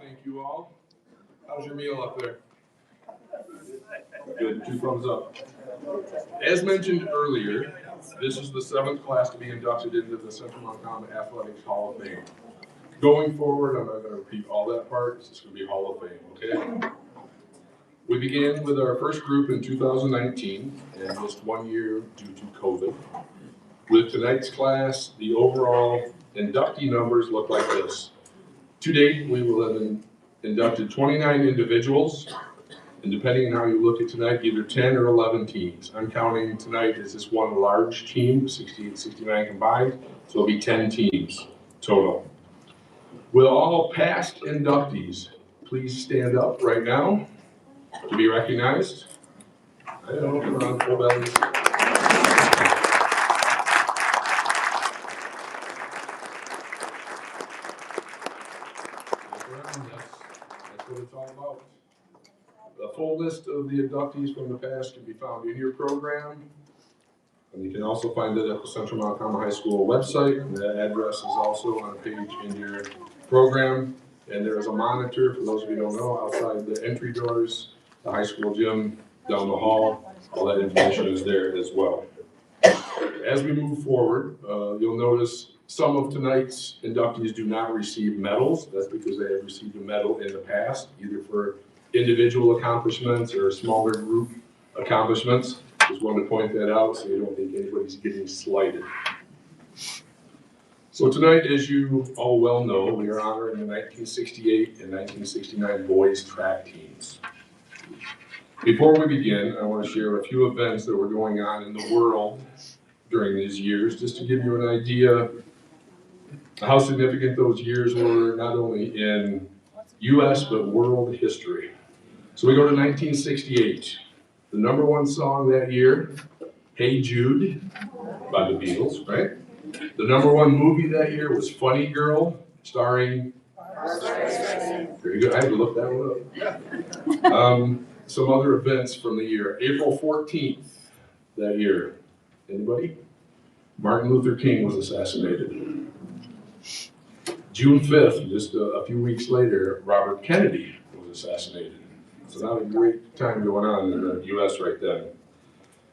Thank you all. How's your meal up there? Good, 2 thumbs up. As mentioned earlier, this is the 7th class to be inducted into the Central Montcalm Athletics Hall of Fame. Going forward, I'm not going to repeat all that part. It's just going to be Hall of Fame, okay? We began with our first group in 2019 and missed 1 year due to COVID. With tonight's class, the overall inductee numbers look like this. To date, we will have inducted 29 individuals, and depending on how you look at tonight, either 10 or 11 teams. I'm counting tonight as this one large team, 68, 69 combined, so it'll be 10 teams total. Will all past inductees please stand up right now to be recognized? I don't know, come on, full bellies. That's what it's all about. The full list of the inductees from the past can be found in your program. And you can also find it at the Central Montcalm High School website. And that address is also on a page in your program. And there is a monitor, for those of you who don't know, outside the entry doors, the high school gym, down the hall. All that information is there as well. As we move forward, you'll notice some of tonight's inductees do not receive medals. That's because they have received a medal in the past, either for individual accomplishments or smaller group accomplishments. Just wanted to point that out so you don't think anybody's getting slighted. So tonight, as you all well know, we are honoring the 1968 and 1969 boys track teams. Before we begin, I want to share a few events that were going on in the world during these years, just to give you an idea how significant those years were, not only in U.S. but world history. So we go to 1968. The #1 song that year, Hey Jude, by the Beatles, right? The #1 movie that year was Funny Girl, starring... Very good, I had to look that one up. Some other events from the year. April 14th that year. Anybody? Martin Luther King was assassinated. June 5th, just a few weeks later, Robert Kennedy was assassinated. So not a great time going on in the U.S. right then.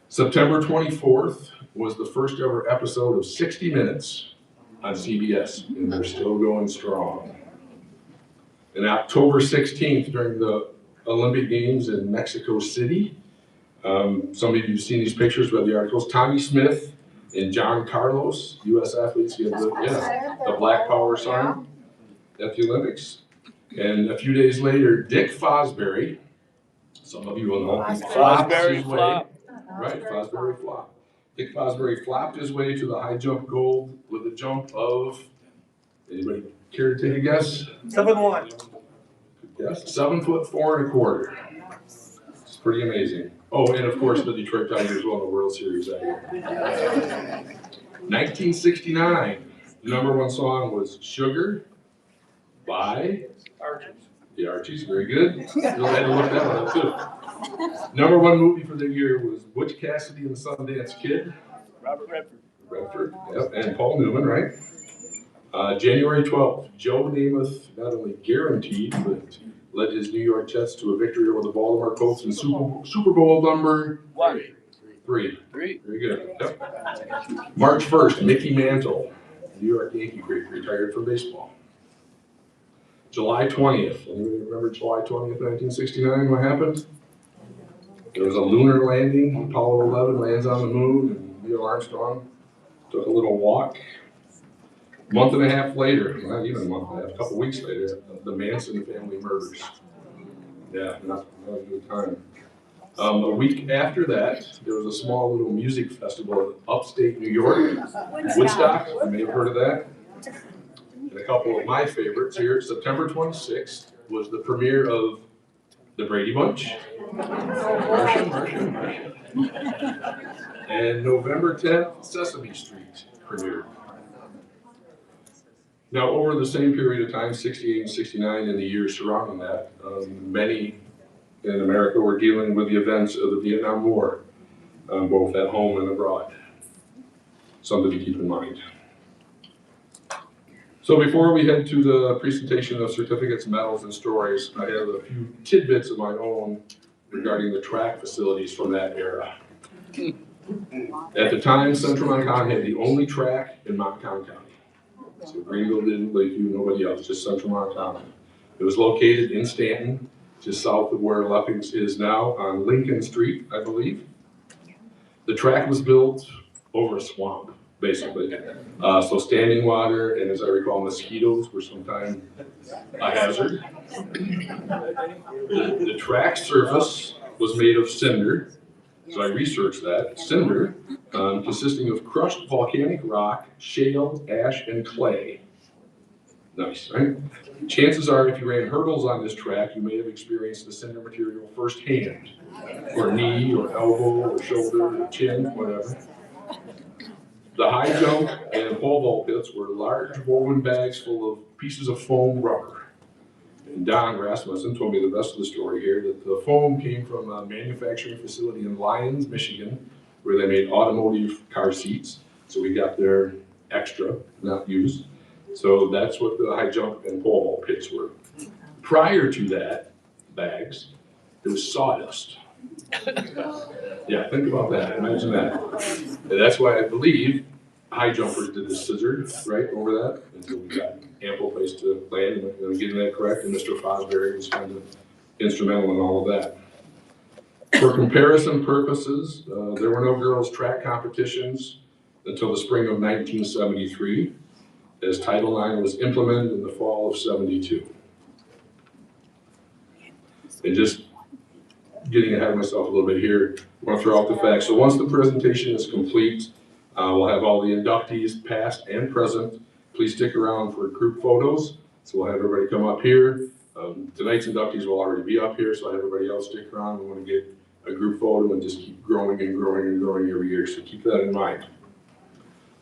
September 24th was the first ever episode of 60 Minutes on CBS, and they're still going strong. And October 16th, during the Olympic Games in Mexico City, some of you have seen these pictures, read the articles, Tommy Smith and John Carlos, U.S. athletes, give the Black Power sign at the Olympics. And a few days later, Dick Fosbury, some of you will know, Fosbury flop. Right, Fosbury flop. Dick Fosbury flopped his way to the high jump gold with a jump of, anybody care to take a guess? 7-1. Yes, 7 foot 4 1/4. It's pretty amazing. Oh, and of course the Detroit Tigers won the World Series that year. 1969, the #1 song was Sugar by the Archies, very good. You had to look that one up too. #1 movie for the year was Butch Cassidy and the Sundance Kid. Robert Redford, yep, and Paul Newman, right? January 12th, Joe Namath not only guaranteed, but led his New York Jets to a victory over the Baltimore Colts in Super Bowl number 3. Very good. Yep. March 1st, Mickey Mantle, New York Yankee great, retired from baseball. July 20th, anybody remember July 20th, 1969, what happened? There was a lunar landing, Apollo 11 lands on the moon, and Neil Armstrong took a little walk. A month and a half later, not even a month and a half, a couple weeks later, the Manson family murders. Yeah, not a good time. A week after that, there was a small little music festival in upstate New York, Woodstock. You may have heard of that. And a couple of my favorites here. September 26th was the premiere of The Brady Bunch. Martian. And November 10th, Sesame Street premiered. Now, over the same period of time, 68 and 69, and the years surrounding that, many in America were dealing with the events of the Vietnam War, both at home and abroad. Something to keep in mind. So before we head to the presentation of certificates, medals, and stories, I have a few tidbits of my own regarding the track facilities from that era. At the time, Central Montcalm had the only track in Montcalm County. So Greenville didn't, Lakeview, nobody else, just Central Montcalm. It was located in Stanton, just south of where Leppings is now on Lincoln Street, I believe. The track was built over a swamp, basically. So standing water, and as I recall, mosquitoes were sometimes a hazard. The track surface was made of cinder, so I researched that. Cinder, consisting of crushed volcanic rock, shale, ash, and clay. Nice, right? Chances are, if you ran hurdles on this track, you may have experienced the cinder material firsthand, or knee, or elbow, or shoulder, or chin, whatever. The high jump and pole vault pits were large woven bags full of pieces of foam rubber. And Don Rasmussen told me the rest of the story here, that the foam came from a manufacturing facility in Lyons, Michigan, where they made automotive car seats. So we got their extra, not used. So that's what the high jump and pole vault pits were. Prior to that, bags, it was sawdust. Yeah, think about that, imagine that. And that's why I believe high jumpers did the scissor right over that, and so we got ample place to land, and I'm getting that correct, and Mr. Fosbury was kind of instrumental in all of that. For comparison purposes, there were no girls' track competitions until the spring of 1973, as Title IX was implemented in the fall of '72. And just getting ahead of myself a little bit here, I want to throw out the facts. So once the presentation is complete, we'll have all the inductees, past and present. Please stick around for group photos. So we'll have everybody come up here. Tonight's inductees will already be up here, so I'll have everybody else stick around. We want to get a group photo and just keep growing and growing and growing every year, so keep that in mind.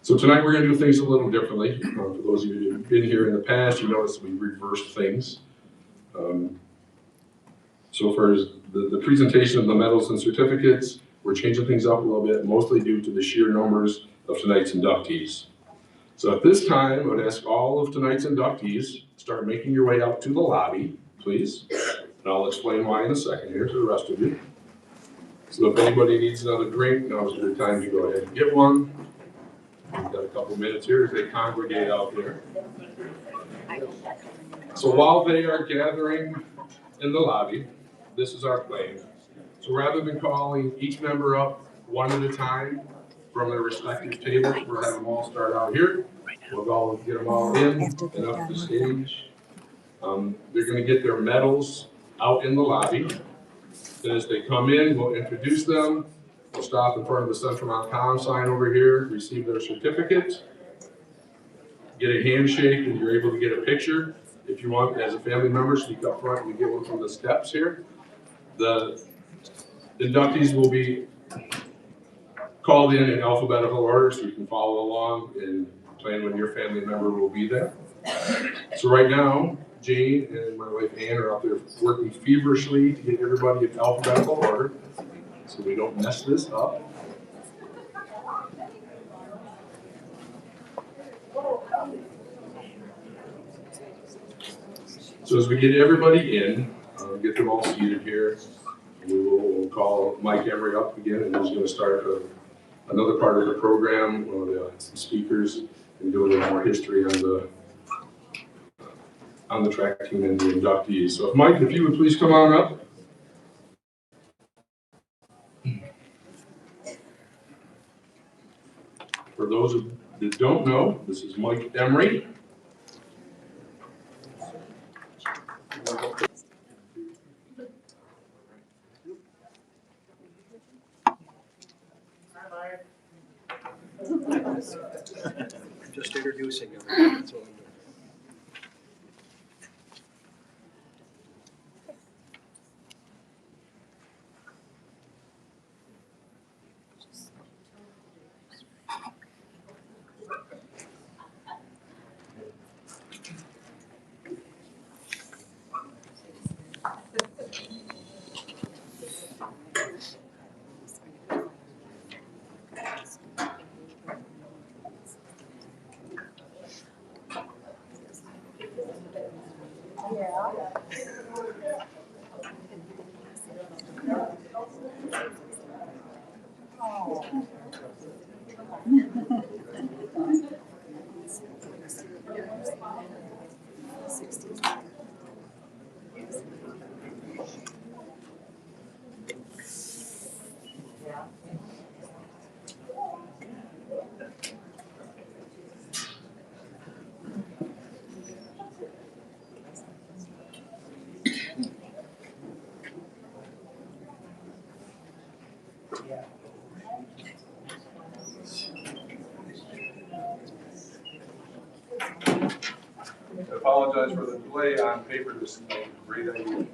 So tonight we're going to do things a little differently. For those of you who've been here in the past, you notice we reversed things. So far as the presentation of the medals and certificates, we're changing things up a little bit, mostly due to the sheer numbers of tonight's inductees. So at this time, I would ask all of tonight's inductees, start making your way out to the lobby, please. And I'll explain why in a second here to the rest of you. So if anybody needs another drink, now's a good time to go ahead and get one. We've got a couple minutes here as they congregate out there. So while they are gathering in the lobby, this is our plan. So rather than calling each member up one at a time from their respective tables, we'll have them all start out here. We'll go get them all in and up the stage. They're going to get their medals out in the lobby. Then as they come in, we'll introduce them. We'll stop in front of the Central Montcalm sign over here, receive their certificate, get a handshake, and you're able to get a picture. If you want, as a family member, sneak up front and get one from the steps here. The inductees will be called in alphabetical order, so you can follow along and plan when your family member will be there. So right now, Jane and my wife Ann are out there working feverishly to get everybody in alphabetical order, so we don't mess this up. So as we get everybody in, get them all seated here, we'll call Mike Emery up again, and he's going to start another part of the program, one of the speakers, and do a little more history on the track team and the inductees. So Mike, if you would please come on up. For those that don't know, this is Mike Emery. Just introducing him. That's all I'm doing. I apologize for the delay on paper. This is a great idea.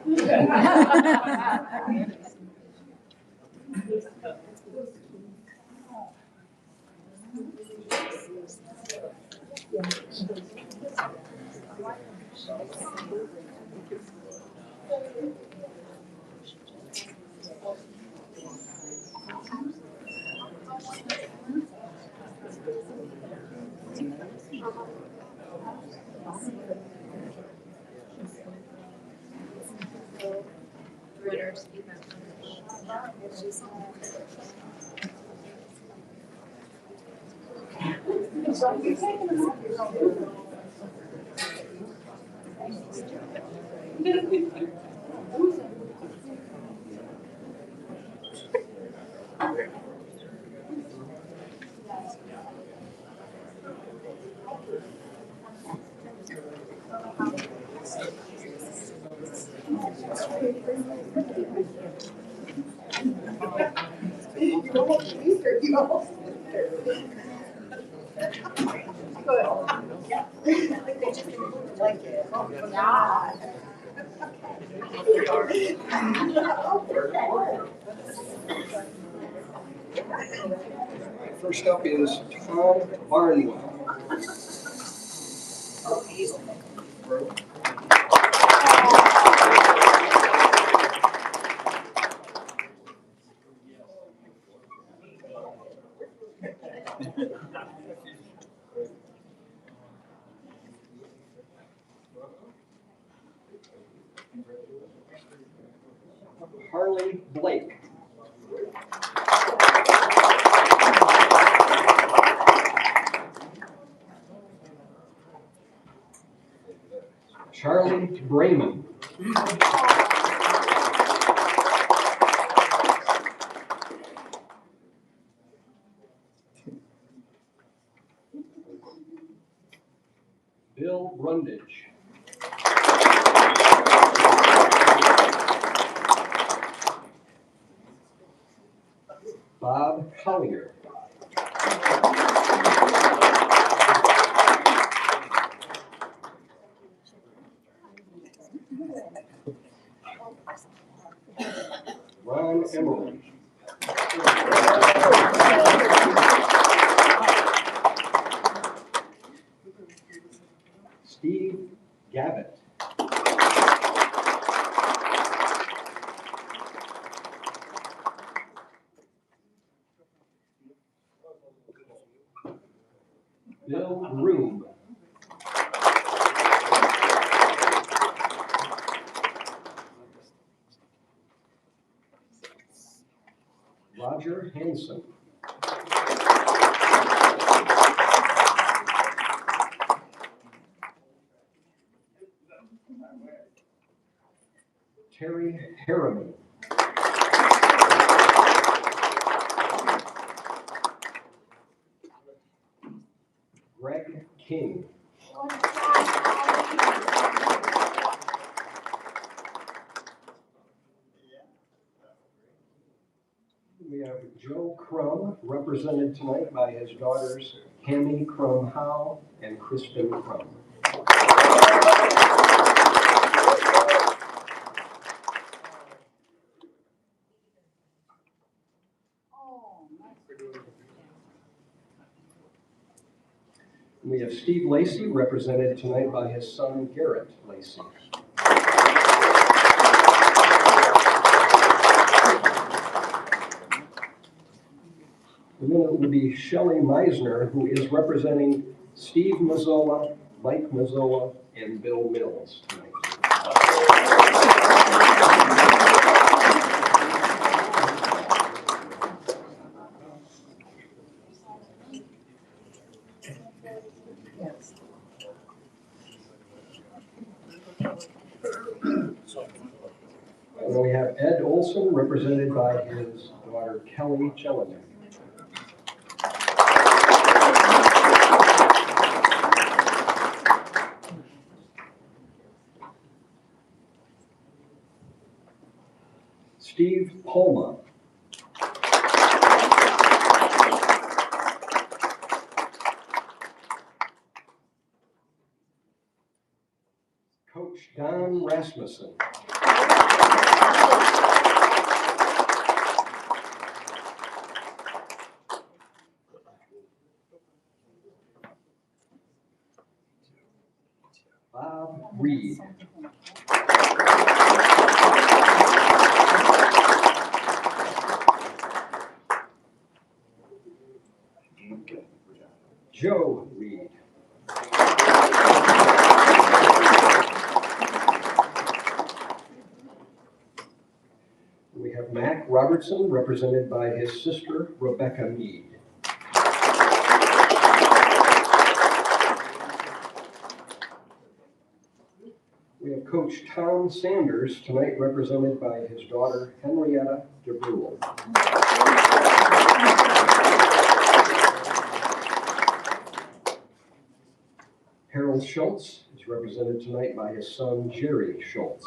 First up is Tom Barnwell. Harley Blake. Charlie Brayman. Bill Brundage. Bob Collier. Ron Emerald. Steve Gavitt. Bill Room. Roger Hanson. Terry Harriman. Greg King. We have Joe Crum, represented tonight by his daughters, Cammy Crum Howe and Kristen Crum. We have Steve Lacey, represented tonight by his son, Garrett Lacey. And then it will be Shelley Meisner, who is representing Steve Mazzola, Mike Mazzola, and Bill Mills tonight. And then we have Ed Olson, represented by his daughter Kelly Chellinger. Steve Palma. Coach Don Rasmussen. Bob Reed. Joe Reed. We have Mac Robertson, represented by his sister, Rebecca Mead. We have Coach Tom Sanders, tonight represented by his daughter, Henrietta DeBrule. Harold Schultz is represented tonight by his son, Jerry Schultz.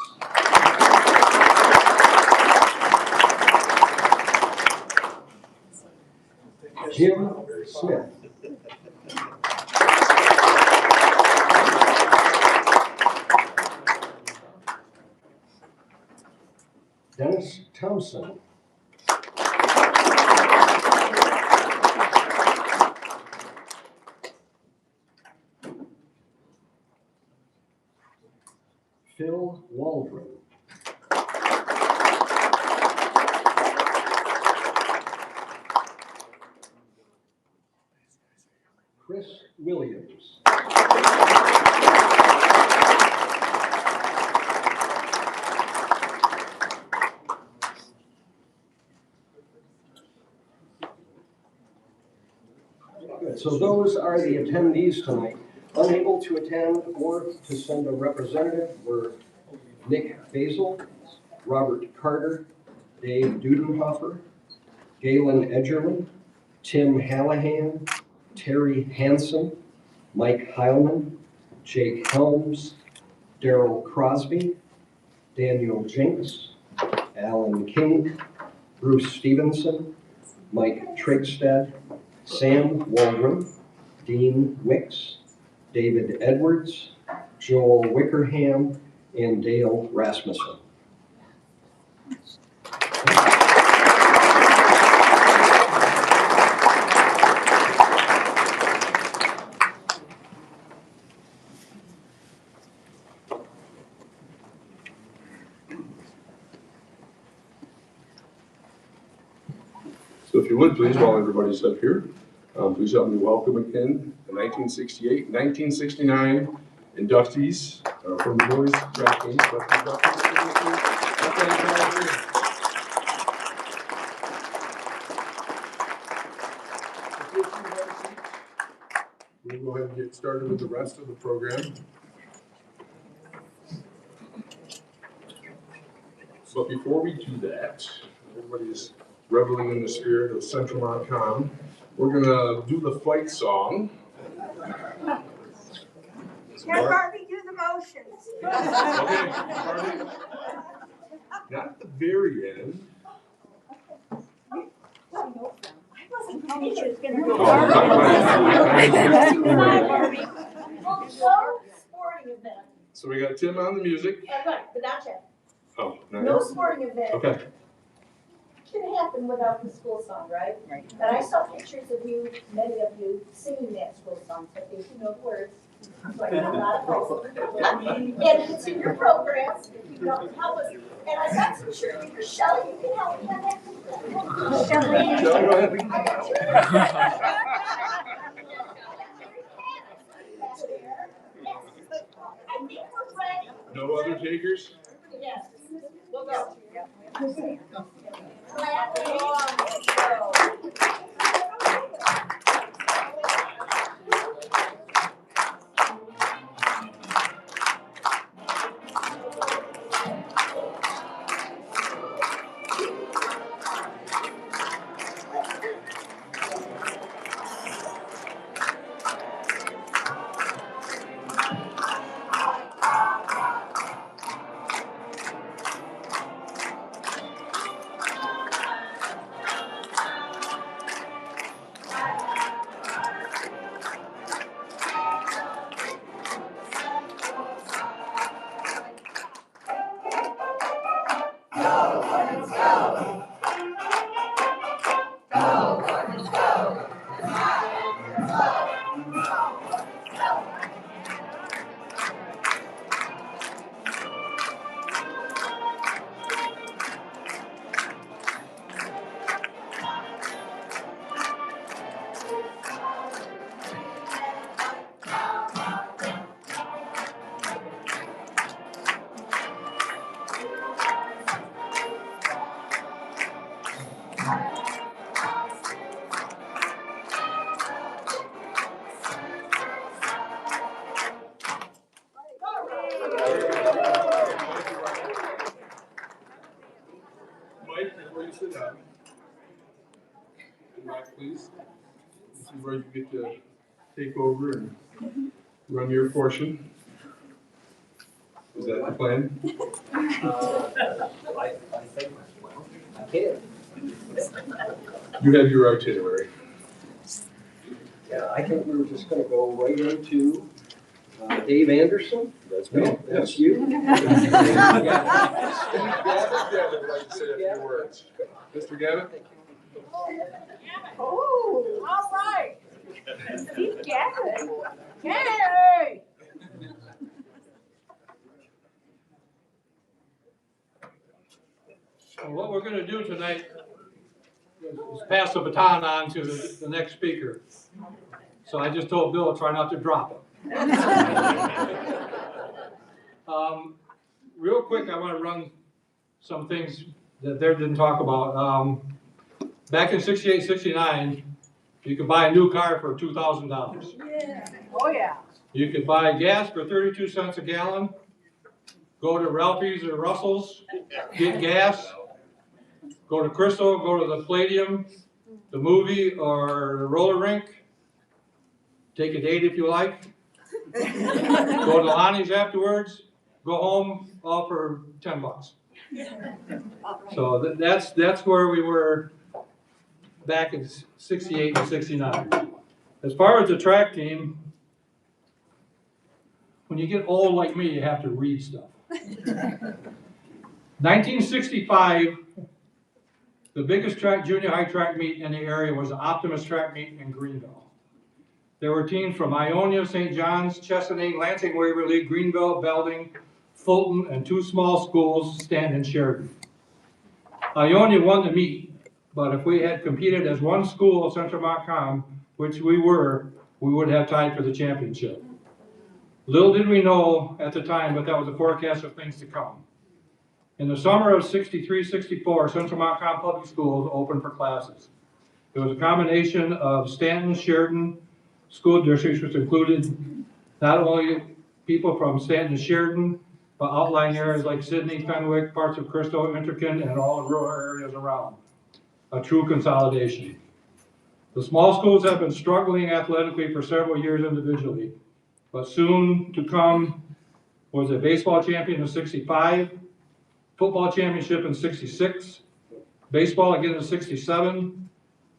Jim Smith. Dennis Thompson. Phil Waldron. Chris Williams. Good. So those are the attendees tonight. Unable to attend or to send a representative were Nick Basil, Robert Carter, Dave Dudenhofer, Galen Edgerly, Tim Hallahan, Terry Hansen, Mike Heilman, Jake Helms, Daryl Crosby, Daniel Jinks, Alan King, Bruce Stevenson, Mike Trigstad, Sam Waldron, Dean Wicks, David Edwards, Joel Wickerham, and Dale Rasmussen. So if you would, please, while everybody's up here, please help me welcome again the 1968, 1969 inductees from the boys track team. We'll go ahead and get started with the rest of the program. But before we do that, everybody's reveling in the spirit of Central Montcalm. We're gonna do the fight song. Can Barbie do the motions? Okay, Barbie. Not at the very end. I wasn't told she was gonna Oh, do Barbie. Well, no sporting event. So we got Tim on the music. Right, but not yet. Oh, not No yet. sporting event Okay. can happen without the school song, right? Right. And I saw pictures of you, many of you, singing that school song, so I think you know the words. So I know a lot of those. And it's in your program, if you don't help us. And I got some cheerleaders, Shelley, you can help me on that. Shelley, Shelley, go ahead. I got cheerleaders. I think we're ready. No other takers? Yes, we'll go. Clap along, let's go. sit down. Come back, please. This is where you get to take over and run your portion. Is that the plan? I think, well, I can. You have your itinerary. Yeah, I think we were just gonna go right into Dave Anderson. That's No, that's you. Steve Gavitt would like to say a few words. Mr. Gavitt? Oh, all right. Steve Gafford. Yay! Well, what we're gonna do tonight is pass the baton on to the next speaker. So I just told Bill, try not to drop it. Real quick, I wanna run some things that they didn't talk about. Back in 68, 69, you could buy a new car for $2,000. Yeah. Oh, yeah. You could buy gas for 32 cents a gallon, go to Ralphie's or Russell's, get gas, go to Crystal, go to the Palladium, the movie or the roller rink, take a date if you like, go to Lonnie's afterwards, go home, all for $10. So that's where we were back in 68 and 69. As far as the track team, when you get old like me, you have to read stuff. 1965, the biggest junior high track meet in the area was the Optimus track meet in Greenville. There were teams from Ionia, St. John's, Chesaning, Lansing, Waverly, Greenville, Belding, Fulton, and two small schools, Stanton and Sheridan. Ionia won the meet, but if we had competed as one school, Central Montcalm, which we were, we would have tied for the championship. Little did we know at the time, but that was a forecast of things to come. In the summer of 63, 64, Central Montcalm Public Schools opened for classes. It was a combination of Stanton, Sheridan school districts, which included not only people from Stanton and Sheridan, but outlying areas like Sydney, Fenwick, parts of Crystal, Interkin, and all the rural areas around. A true consolidation. The small schools have been struggling athletically for several years individually, but soon to come was a baseball champion in 65, football championship in 66, baseball again in 67,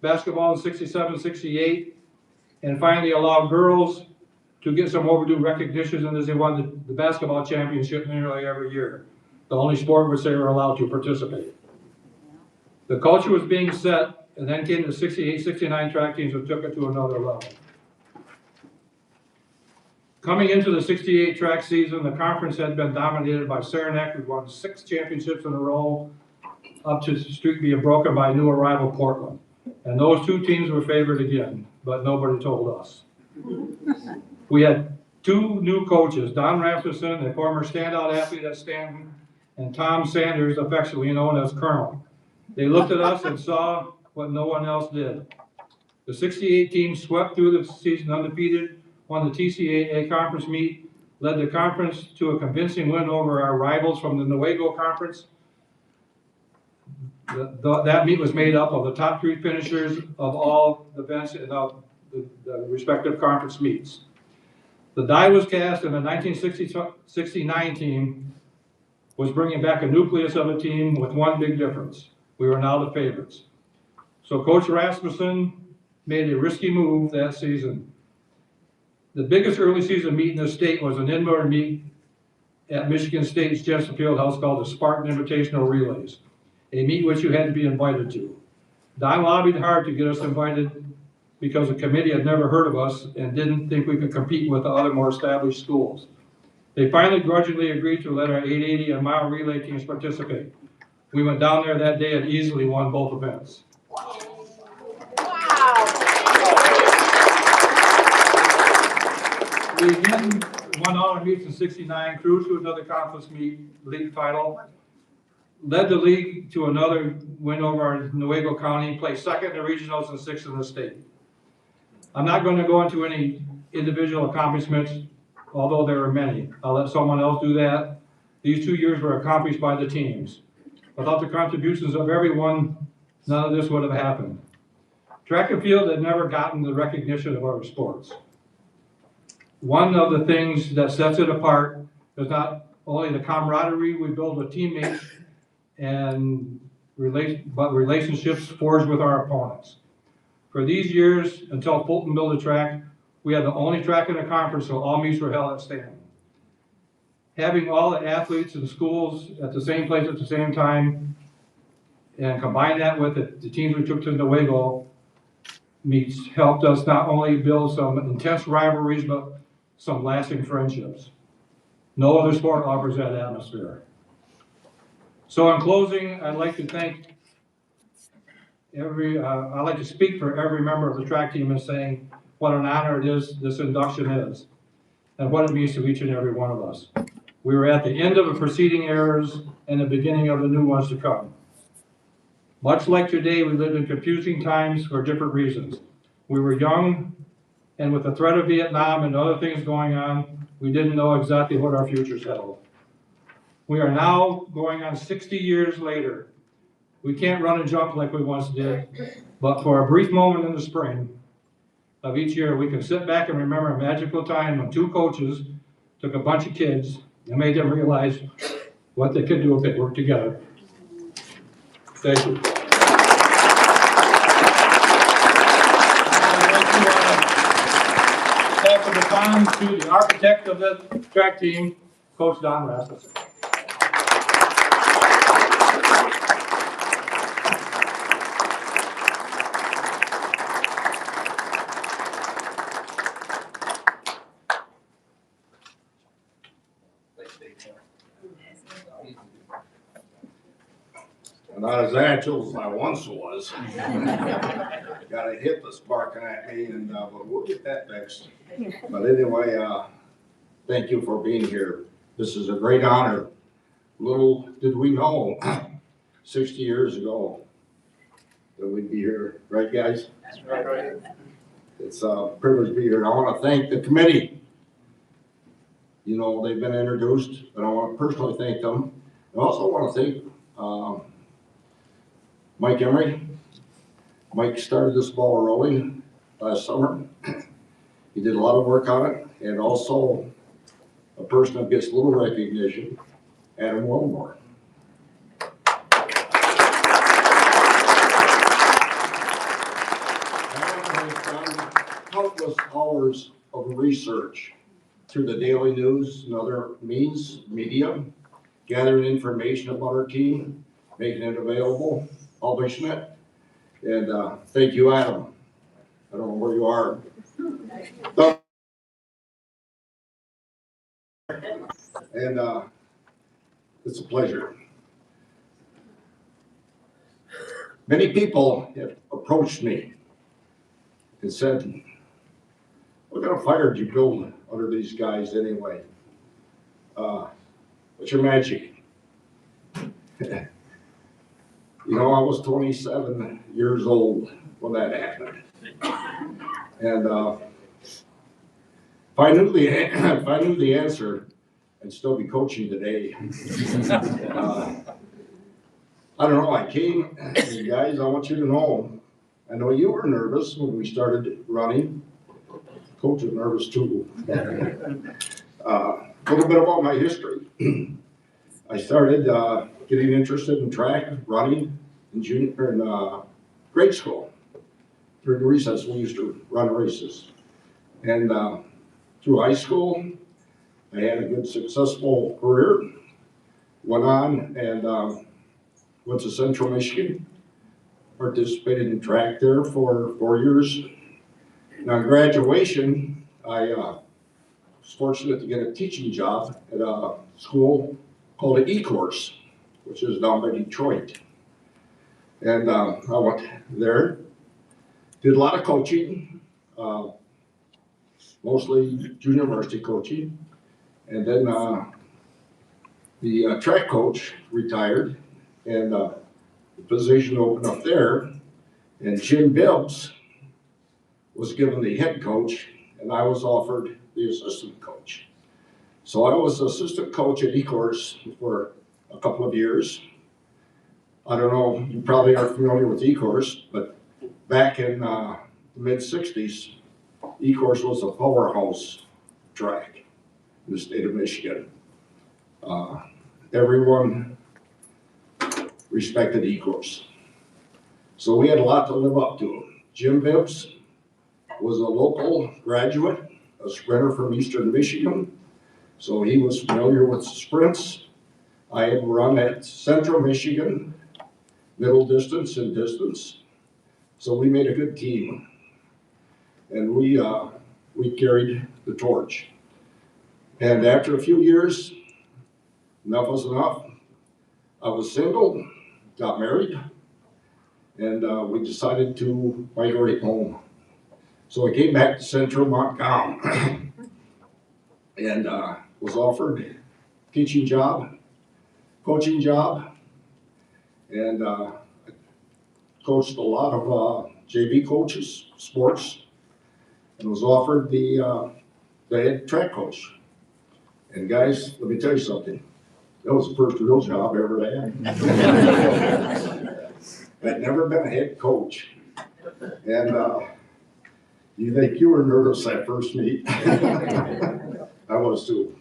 basketball in 67, 68, and finally allowed girls to get some overdue recognition as they won the basketball championship nearly every year, the only sport which they were allowed to participate. The culture was being set, and then came the 68, 69 track teams that took it to another level. Coming into the 68 track season, the conference had been dominated by Saranac, who won 6 championships in a row, up to the streak being broken by new arrival Portland. And those two teams were favored again, but nobody told us. We had 2 new coaches, Don Rasmussen, a former standout athlete at Stanton, and Tom Sanders, affectionately known as Colonel. They looked at us and saw what no one else did. The 68 team swept through the season undefeated, won the TCAA conference meet, led the conference to a convincing win over our rivals from the Nuevo Conference. That meet was made up of the top 3 finishers of all events and of the respective conference meets. The die was cast, and the 1969 team was bringing back a nucleus of a team with one big difference. We were now the favorites. So Coach Rasmussen made a risky move that season. The biggest early season meet in the state was an indoor meet at Michigan State's Jensen Fieldhouse called the Spartan Invitational Relays, a meet which you had to be invited to. Don lobbied hard to get us invited because the committee had never heard of us and didn't think we could compete with the other more established schools. They finally grudgingly agreed to let our 880 and mile relay teams participate. We went down there that day and easily won both events. Wow. We again won all our meets in 69, cruised to another conference meet, league title, led the league to another win over our Nuevo County, placed 2nd in the regionals and 6th in the state. I'm not going to go into any individual accomplishments, although there are many. I'll let someone else do that. These 2 years were accomplished by the teams. Without the contributions of everyone, none of this would have happened. Track and field had never gotten the recognition of other sports. One of the things that sets it apart is not only the camaraderie we build with teammates but relationships forged with our opponents. For these years, until Fulton built a track, we had the only track in the conference, so all meets were held at Stanton. Having all the athletes and schools at the same place at the same time, and combine that with the teams we took to Newaygo meets, helped us not only build some intense rivalries, but some lasting friendships. No other sport offers that atmosphere. So in closing, I'd like to thank I'd like to speak for every member of the track team in saying what an honor it is this induction is, and what it means to each and every one of us. We were at the end of the preceding eras and the beginning of the new ones to come. Much like today, we lived in confusing times for different reasons. We were young, and with the threat of Vietnam and other things going on, we didn't know exactly what our futures held. We are now going on 60 years later. We can't run and jump like we once did, but for a brief moment in the spring of each year, we can sit back and remember a magical time when two coaches took a bunch of kids and made them realize what they could do if they worked together. Thank you. I'd like to pass the baton to the architect of the track team, Coach Don Rasmussen. Not as agile as I once was. Got a hip that's barking at me, and but we'll get that fixed. But anyway, thank you for being here. This is a great honor. Little did we know 60 years ago that we'd be here, right, guys? That's right. It's a privilege to be here. I want to thank the committee. You know, they've been introduced, but I want to personally thank them. I also want to thank Mike Emery. Mike started this ball rolling last summer. He did a lot of work on it, and also a person that gets little recognition, Adam Wilmore. Adam has done countless hours of research through the daily news and other media, gathering information about our team, making it available, publishing it. And thank you, Adam. I don't know where you are. And it's a pleasure. Many people have approached me and said, what kind of fire did you build under these guys anyway? What's your magic? You know, I was 27 years old when that happened. And if I knew the answer, I'd still be coaching today. I don't know, I came, you guys, I want you to know, I know you were nervous when we started running. Coach was nervous too. A little bit about my history. I started getting interested in track running in grade school. During the recess, we used to run races. And through high school, I had a good, successful career. Went on and went to Central Michigan. Participated in track there for 4 years. Now, graduation, I was fortunate to get a teaching job at a school called an E-Course, which is down by Detroit. And I went there, did a lot of coaching, mostly junior varsity coaching. And then the track coach retired, and the position opened up there. And Jim Bibbs was given the head coach, and I was offered the assistant coach. So I was assistant coach at E-Course for a couple of years. I don't know, you probably aren't familiar with E-course, but back in the mid-60s, E-course was a powerhouse track in the state of Michigan. Everyone respected E-course. So we had a lot to live up to. Jim Bibbs was a local graduate, a sprinter from Eastern Michigan. So he was familiar with sprints. I had run at Central Michigan, middle distance and distance. So we made a good team. And we carried the torch. And after a few years, enough was enough. I was single, got married, and we decided to migrate home. So I came back to Central Montcalm and was offered a teaching job, coaching job, and coached a lot of JV coaches, sports, and was offered the head track coach. And guys, let me tell you something. That was the first real job I ever had. I'd never been a head coach. And you think you were nervous that first meet? I was too.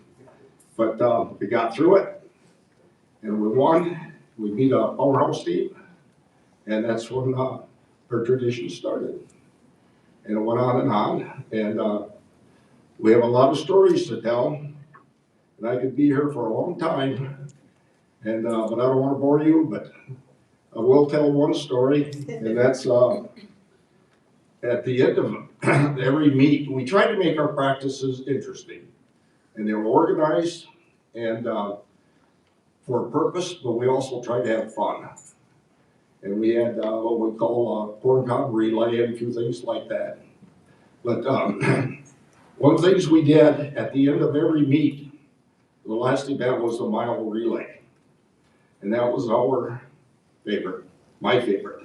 But we got through it, and we won. We beat a powerhouse team, and that's when our tradition started. And it went on, and we have a lot of stories to tell, and I could be here for a long time, and but I don't want to bore you, but I will tell one story, and that's at the end of every meet, we try to make our practices interesting, and they were organized and for a purpose, but we also try to have fun. And we had what we call a corn cob relay and a few things like that. But one of the things we did at the end of every meet, the last event was the mile relay. And that was our favorite, my favorite.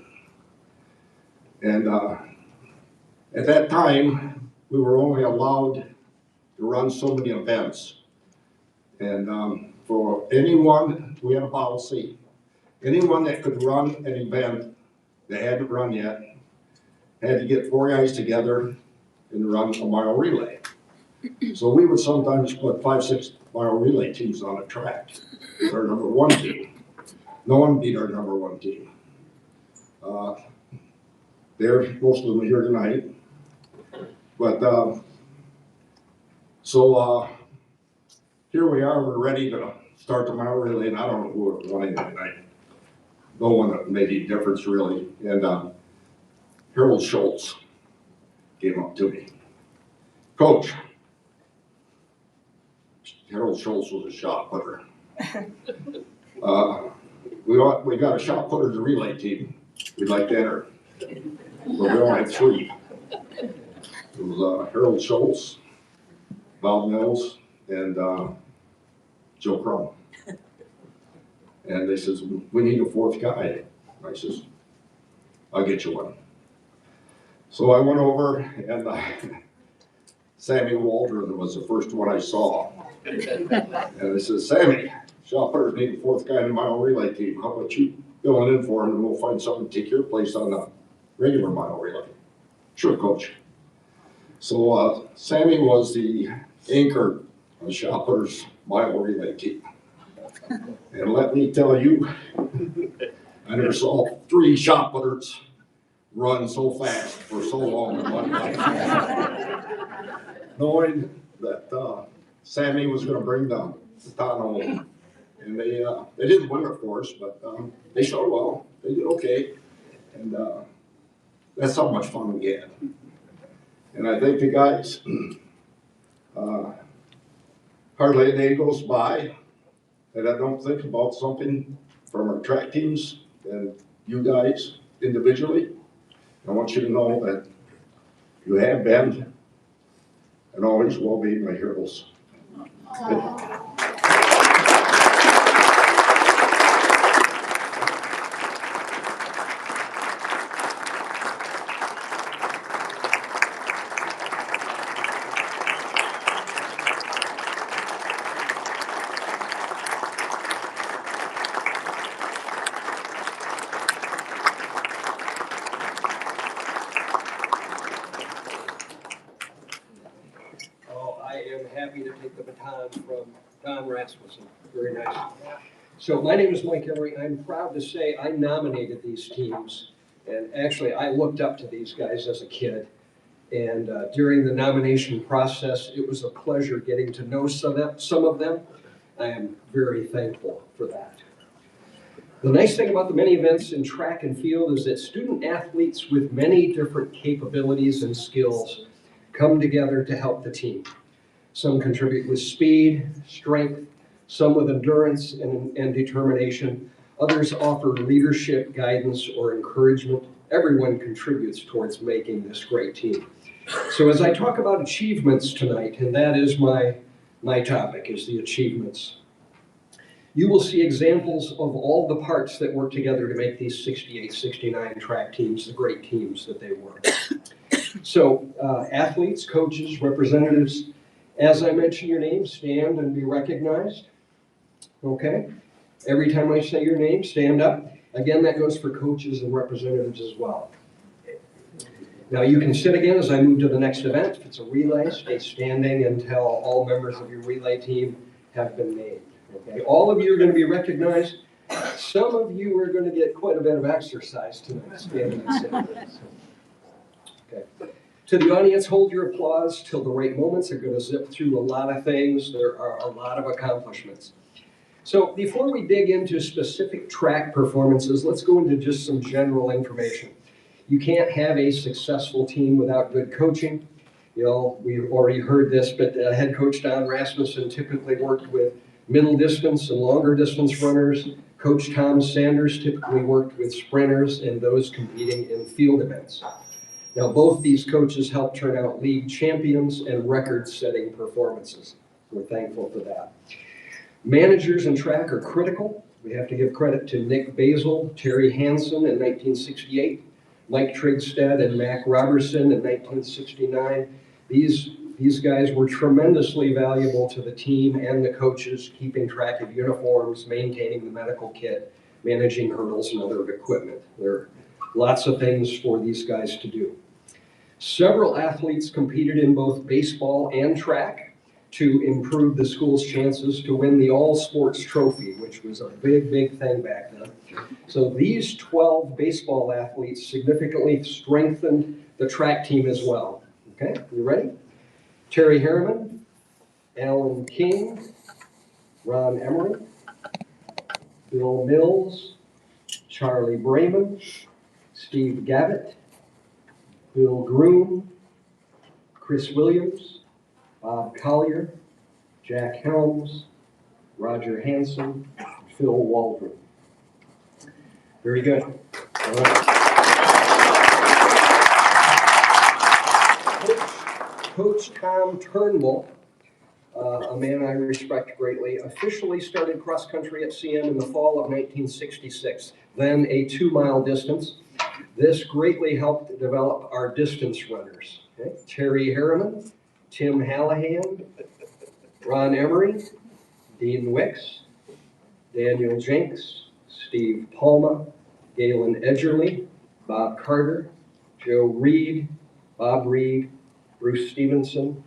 And at that time, we were only allowed to run so many events. And for anyone, we had a policy. Anyone that could run an event that hadn't run yet had to get 4 guys together and run a mile relay. So we would sometimes put 5, 6 mile relay teams on a track with our number one team. No one beat our number one team. Most of them are here tonight. But here we are, we're ready to start the mile relay, and I don't know who was running that night. No one that made any difference really. And Harold Schultz came up to me. Coach, Harold Schultz was a shot putter. We got a shot putters relay team. We'd like to enter, but we only had 3. It was Harold Schultz, Bob Mills, and Joe Crum. And they says, we need a 4th guy. I says, I'll get you one. So I went over, and Sammy Waldron was the first one I saw. And I said, Sammy, shot putters need a 4th guy in the mile relay team. How about you filling in for him, and we'll find something to take your place on the regular mile relay. Sure, coach. So Sammy was the anchor on shot putters mile relay team. And let me tell you, I never saw 3 shot putters run so fast for so long in one life. Knowing that Sammy was going to bring the baton home. And they didn't win, of course, but they showed well. They did okay. And that's how much fun we had. And I think the guys, hardly a day goes by that I don't think about something from our track teams and you guys individually. I want you to know that you have been and always will be my heroes. happy to take the baton from Don Rasmussen. Very nice. So my name is Mike Emery. I'm proud to say I nominated these teams. And actually, I looked up to these guys as a kid. And during the nomination process, it was a pleasure getting to know some of them. I am very thankful for that. The nice thing about the many events in track and field is that student athletes with many different capabilities and skills come together to help the team. Some contribute with speed, strength, some with endurance and determination. Others offer leadership, guidance, or encouragement. Everyone contributes towards making this great team. So as I talk about achievements tonight, and that is my topic, is the achievements, you will see examples of all the parts that work together to make these 68, 69 track teams the great teams that they were. So athletes, coaches, representatives, as I mention your name, stand and be recognized. Okay? Every time I say your name, stand up. Again, that goes for coaches and representatives as well. Now you can sit again as I move to the next event. If it's a relay, stay standing until all members of your relay team have been named. Okay, all of you are going to be recognized. Some of you are going to get quite a bit of exercise tonight, standing and sitting. Okay. To the audience, hold your applause till the right moments. They're going to zip through a lot of things. There are a lot of accomplishments. So before we dig into specific track performances, let's go into just some general information. You can't have a successful team without good coaching. You know, we've already heard this, but head coach Don Rasmussen typically worked with middle distance and longer distance runners. Coach Tom Sanders typically worked with sprinters and those competing in field events. Now, both these coaches helped turn out league champions and record-setting performances. We're thankful for that. Managers in track are critical. We have to give credit to Nick Basil, Terry Hansen in 1968, Mike Trigstad and Mac Robertson in 1969. These guys were tremendously valuable to the team and the coaches, keeping track of uniforms, maintaining the medical kit, managing hurdles and other equipment. There are lots of things for these guys to do. Several athletes competed in both baseball and track to improve the school's chances to win the all sports trophy, which was a big, big thing back then. So these 12 baseball athletes significantly strengthened the track team as well. Okay, you ready? Terry Harriman, Alan King, Ron Emery, Bill Mills, Charlie Brayman, Steve Gavitt, Bill Groom, Chris Williams, Bob Collier, Jack Helms, Roger Hanson, Phil Waldron. Very good. All right. Coach Tom Turnbull, a man I respect greatly, officially started cross country at CM in the fall of 1966, then a 2-mile distance. This greatly helped develop our distance runners. Okay? Terry Harriman, Tim Hallahan, Ron Emery, Dean Wicks, Daniel Jenks, Steve Palma, Galen Edgerly, Bob Carter, Joe Reed, Bob Reed, Bruce Stevenson,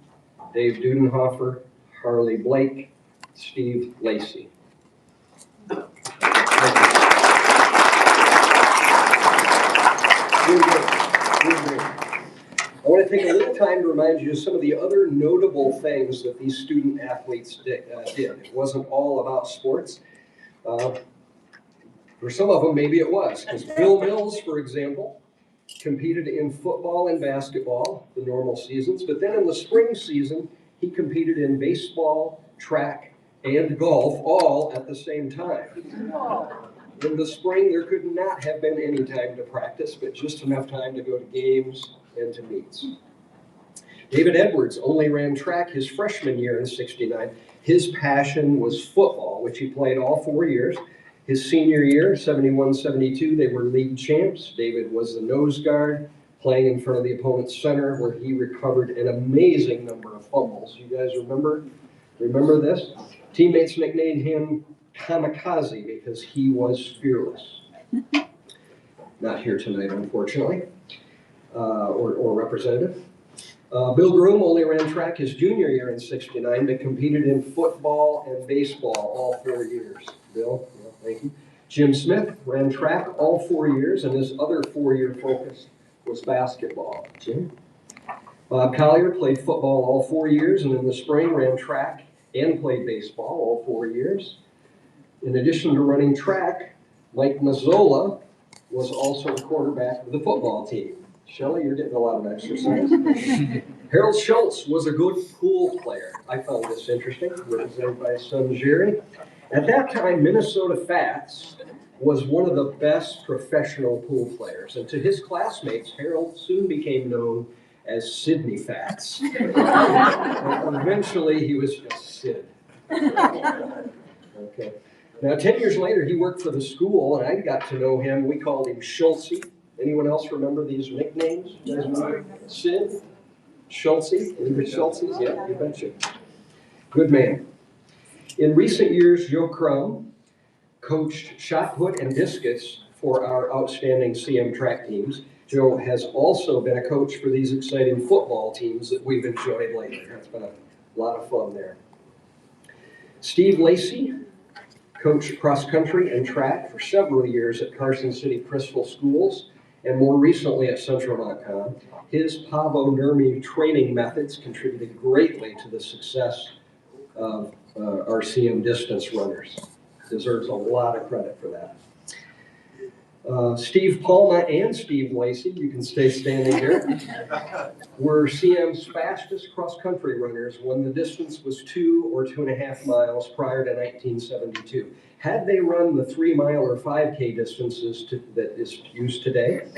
Dave Dudenhofer, Harley Blake, Steve Lacey. I want to take a little time to remind you of some of the other notable things that these student athletes did. It wasn't all about sports. For some of them, maybe it was, because Bill Mills, for example, competed in football and basketball, the normal seasons, but then in the spring season, he competed in baseball, track, and golf, all at the same time. In the spring, there could not have been any time to practice, but just enough time to go to games and to meets. David Edwards only ran track his freshman year in '69. His passion was football, which he played all 4 years. His senior year, 71-72, they were league champs. David was the nose guard, playing in front of the opponent's center, where he recovered an amazing number of fumbles. You guys remember this? Teammates nicknamed him Kamikaze because he was fearless. Not here tonight, unfortunately, or representative. Bill Groom only ran track his junior year in '69, but competed in football and baseball all 4 years. Bill, yeah, thank you. Jim Smith ran track all 4 years, and his other 4-year focus was basketball. Jim? Bob Collier played football all 4 years, and in the spring ran track and played baseball all 4 years. In addition to running track, Mike Mazzola was also the quarterback of the football team. Shelley, you're getting a lot of exercise. Harold Schultz was a good pool player. I found this interesting, represented by his son Jerry. At that time, Minnesota Fats was one of the best professional pool players, and to his classmates, Harold soon became known as Sidney Fats. Eventually, he was just Sid. Okay. Now, 10 years later, he worked for the school, and I got to know him. We called him Schultzy. Anyone else remember these nicknames? Sid? Schultzy? Anybody Schultzy's? Yeah, you betcha. Good man. In recent years, Joe Crum coached shot put and discus for our outstanding CM track teams. Joe has also been a coach for these exciting football teams that we've enjoyed lately. It's been a lot of fun there. Steve Lacey coached cross country and track for several years at Carson City Crystal Schools and more recently at Central Montcalm. His Pavo Nurmi training methods contributed greatly to the success of our CM distance runners. Deserves a lot of credit for that. Steve Palma and Steve Lacey, you can stay standing here, were CM's fastest cross-country runners when the distance was 2 or 2.5 miles prior to 1972. Had they run the 3-mile or 5K distances that is used today,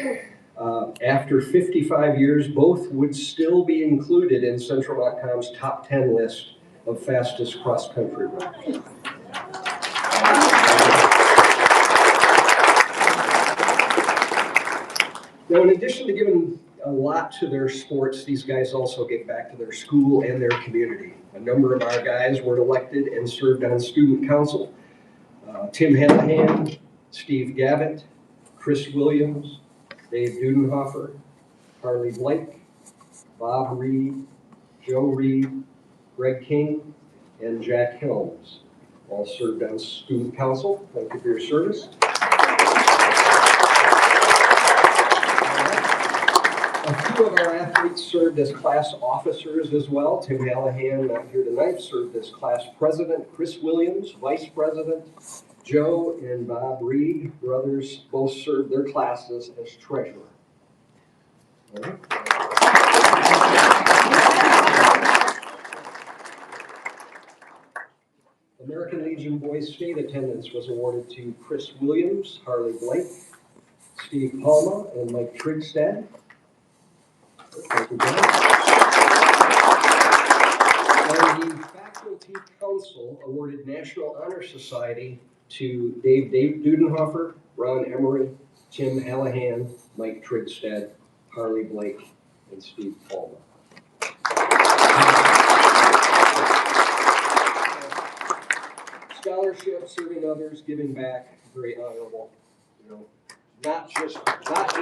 after 55 years, both would still be included in Central Montcalm's top 10 list of fastest cross-country runners. Now, in addition to giving a lot to their sports, these guys also give back to their school and their community. A number of our guys were elected and served on student council. Tim Hallahan, Steve Gavitt, Chris Williams, Dave Dudenhofer, Harley Blake, Bob Reed, Joe Reed, Greg King, and Jack Helms all served on student council. Thank you for your service. A few of our athletes served as class officers as well. Tim Hallahan, not here tonight, served as class president. Chris Williams, vice president. Joe and Bob Reed, brothers, both served their classes as treasurer. All right. American Legion Boys State attendance was awarded to Chris Williams, Harley Blake, Steve Palma, and Mike Trigstad. Thank you, John. And the Faculty Council awarded National Honor Society to Dave Dudenhofer, Ron Emery, Tim Hallahan, Mike Trigstad, Harley Blake, and Steve Palma. Scholarship, serving others, giving back, very honorable. You know, not just that.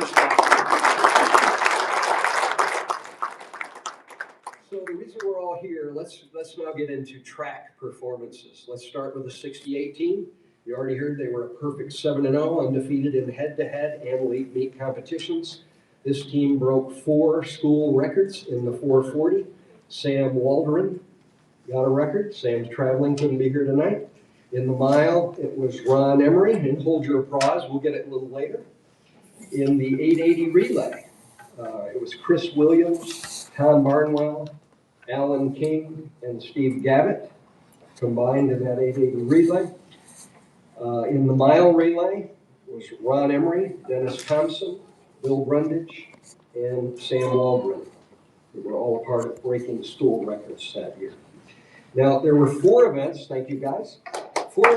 So the reason we're all here, let's now get into track performances. Let's start with the 68 team. You already heard they were a perfect 7-0, undefeated in head-to-head and elite meet competitions. This team broke 4 school records in the 440. Sam Waldron got a record. Sam's traveling, couldn't be here tonight. In the mile, it was Ron Emery, and hold your applause, we'll get it a little later. In the 880 relay, it was Chris Williams, Tom Barnwell, Alan King, and Steve Gavitt combined in that 880 relay. In the mile relay was Ron Emery, Dennis Thompson, Bill Brundage, and Sam Waldron. They were all a part of breaking school records that year. Now, there were 4 events, thank you guys, 4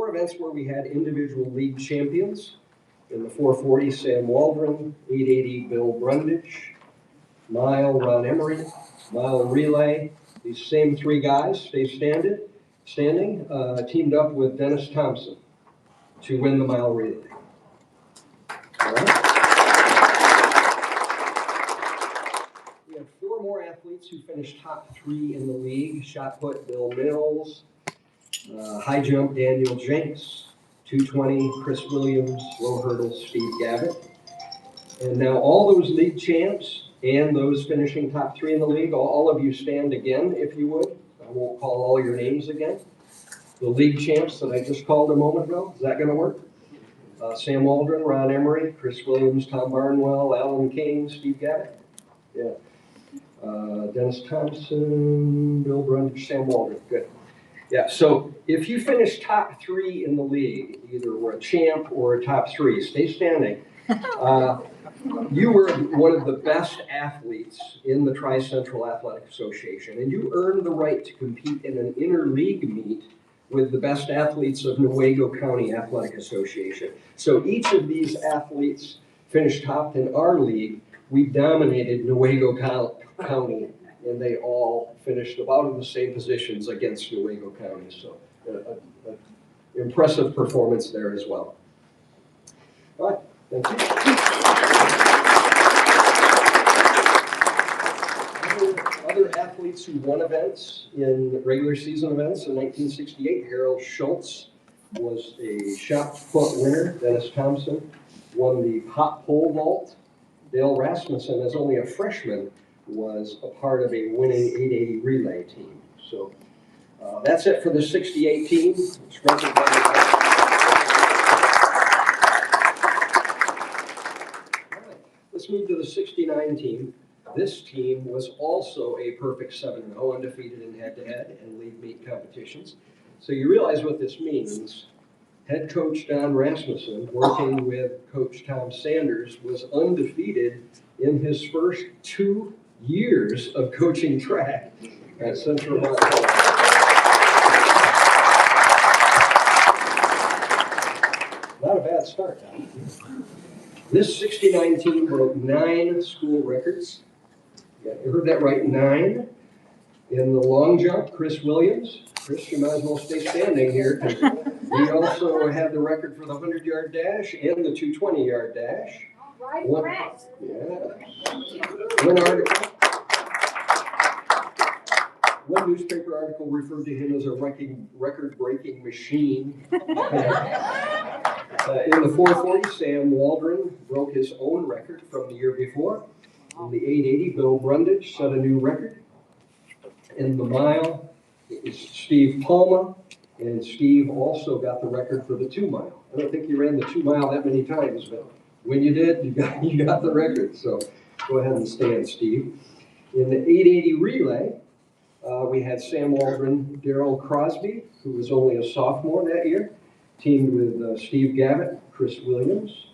events where we had individual league champions. In the 440, Sam Waldron, 880, Bill Brundage, mile, Ron Emery, mile relay. These same 3 guys stay standing, teamed up with Dennis Thompson to win the mile relay. All right. athletes who finished top 3 in the league: shot put, Bill Mills; high jump, Daniel Jenks; 220, Chris Williams; low hurdle, Steve Gavitt. And now all those league champs and those finishing top 3 in the league, all of you stand again, if you would. I won't call all your names again. The league champs that I just called a moment ago, is that gonna work? Sam Waldron, Ron Emery, Chris Williams, Tom Barnwell, Alan King, Steve Gavitt. Yeah. Dennis Thompson, Bill Brundage, Sam Waldron, good. Yeah, so if you finish top 3 in the league, either we're a champ or a top 3, stay standing. You were one of the best athletes in the Tri-Central Athletic Association, and you earned the right to compete in an interleague meet with the best athletes of Newaygo County Athletic Association. So each of these athletes finished top in our league. We dominated Newaygo County, and they all finished about in the same positions against Newaygo County. So an impressive performance there as well. All right, thank you. Other athletes who won events in regular season events in 1968, Harold Schultz was a shot put winner. Dennis Thompson won the hot pole vault. Dale Rasmussen, as only a freshman, was a part of a winning 880 relay team. So that's it for the 68 team. It's Let's move to the 69 team. This team was also a perfect 7-0, undefeated in head-to-head and league meet competitions. So you realize what this means. Head coach Don Rasmussen, working with Coach Tom Sanders, was undefeated in his first 2 years of coaching track at Central Montcalm. Not a bad start, Don. This 69 team broke 9 school records. Yeah, you heard that right, 9. In the long jump, Chris Williams. Chris, you might as well stay standing here because he also had the record for the 100-yard dash and the 220-yard dash. Right, correct. One newspaper article referred to him as a record-breaking machine. In the 440, Sam Waldron broke his own record from the year before. In the 880, Bill Brundage set a new record. In the mile, it's Steve Palma, and Steve also got the record for the 2 mile. I don't think you ran the 2 mile that many times, but when you did, you got the record. So go ahead and stand, Steve. In the 880 relay, we had Sam Waldron, Darrell Crosby, who was only a sophomore that year, teamed with Steve Gavitt, Chris Williams,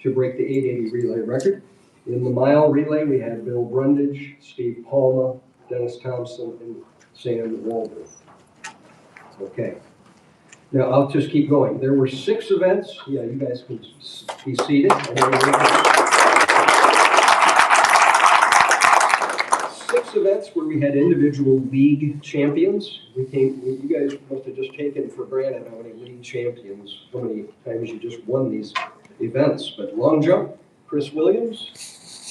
to break the 880 relay record. In the mile relay, we had Bill Brundage, Steve Palma, Dennis Thompson, and Sam Waldron. Okay. Now, I'll just keep going. There were 6 events. Yeah, you guys can be seated. 6 events where we had individual league champions. You guys must have just taken for granted how many league champions, how many times you just won these events. But long jump, Chris Williams,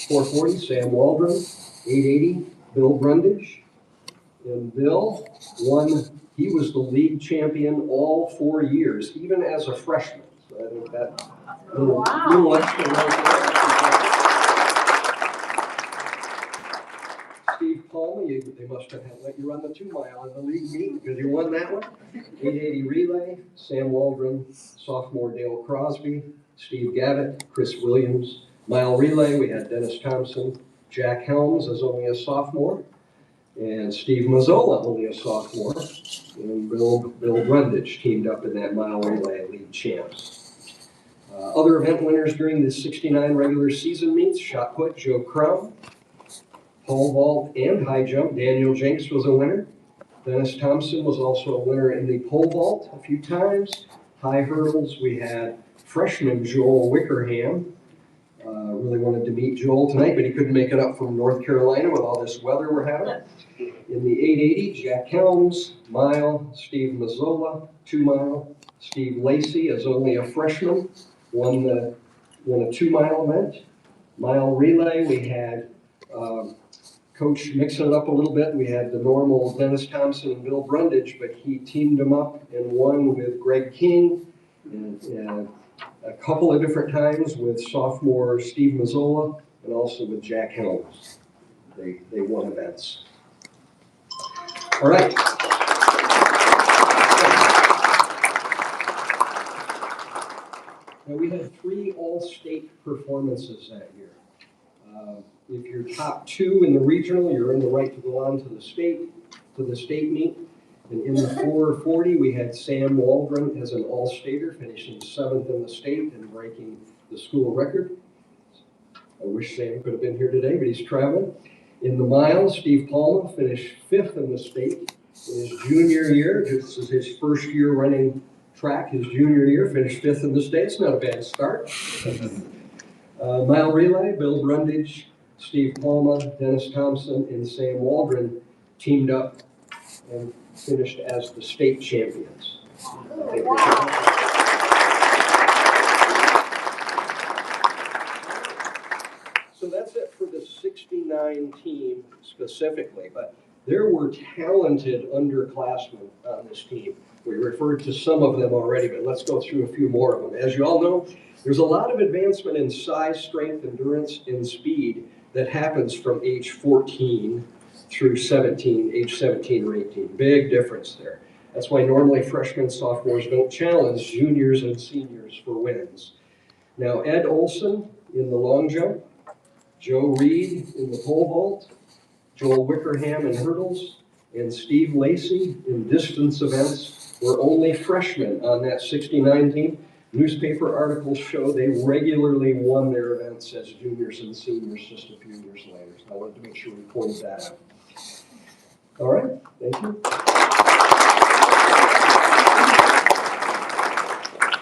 440, Sam Waldron, 880, Bill Brundage. And Bill won, he was the league champion all 4 years, even as a freshman. So I think that little extra right there. Steve Palma, they must have let you run the 2 mile in the league meet because you won that one. 880 relay, Sam Waldron, sophomore Dale Crosby, Steve Gavitt, Chris Williams. Mile relay, we had Dennis Thompson, Jack Helms as only a sophomore, and Steve Mazzola, only a sophomore, and Bill Brundage teamed up in that mile relay league champs. Other event winners during the 69 regular season meets: shot put, Joe Crum; pole vault and high jump, Daniel Jenks was a winner. Dennis Thompson was also a winner in the pole vault a few times. High hurdles, we had freshman Joel Wickerham. Really wanted to meet Joel tonight, but he couldn't make it up from North Carolina with all this weather we're having. In the 880, Jack Helms, mile, Steve Mazzola, 2 mile. Steve Lacey, as only a freshman, won a 2 mile event. Mile relay, we had Coach mixing it up a little bit. We had the normal Dennis Thompson and Bill Brundage, but he teamed them up and won with Greg King and a couple of different times with sophomore Steve Mazzola and also with Jack Helms. They won events. All right. Now, we had 3 all-state performances that year. If you're top 2 in the regional, you're in the right to go on to the state meet. And in the 440, we had Sam Waldron as an all-stater, finishing 7th in the state and breaking the school record. I wish Sam could have been here today, but he's traveling. In the miles, Steve Palma finished 5th in the state. In his junior year, this is his first year running track, his junior year, finished 5th in the state. It's not a bad start. Mile relay, Bill Brundage, Steve Palma, Dennis Thompson, and Sam Waldron teamed up and finished as the state champions. So that's it for the 69 team specifically, but there were talented underclassmen on this team. We referred to some of them already, but let's go through a few more of them. As you all know, there's a lot of advancement in size, strength, endurance, and speed that happens from age 14 through 17, age 17 or 18. Big difference there. That's why normally freshmen, sophomores don't challenge juniors and seniors for wins. Now, Ed Olson in the long jump, Joe Reed in the pole vault, Joel Wickerham in hurdles, and Steve Lacey in distance events were only freshmen on that 69 team. Newspaper articles show they regularly won their events as juniors and seniors just a few years later. So I wanted to make sure we pointed that out. All right, thank you.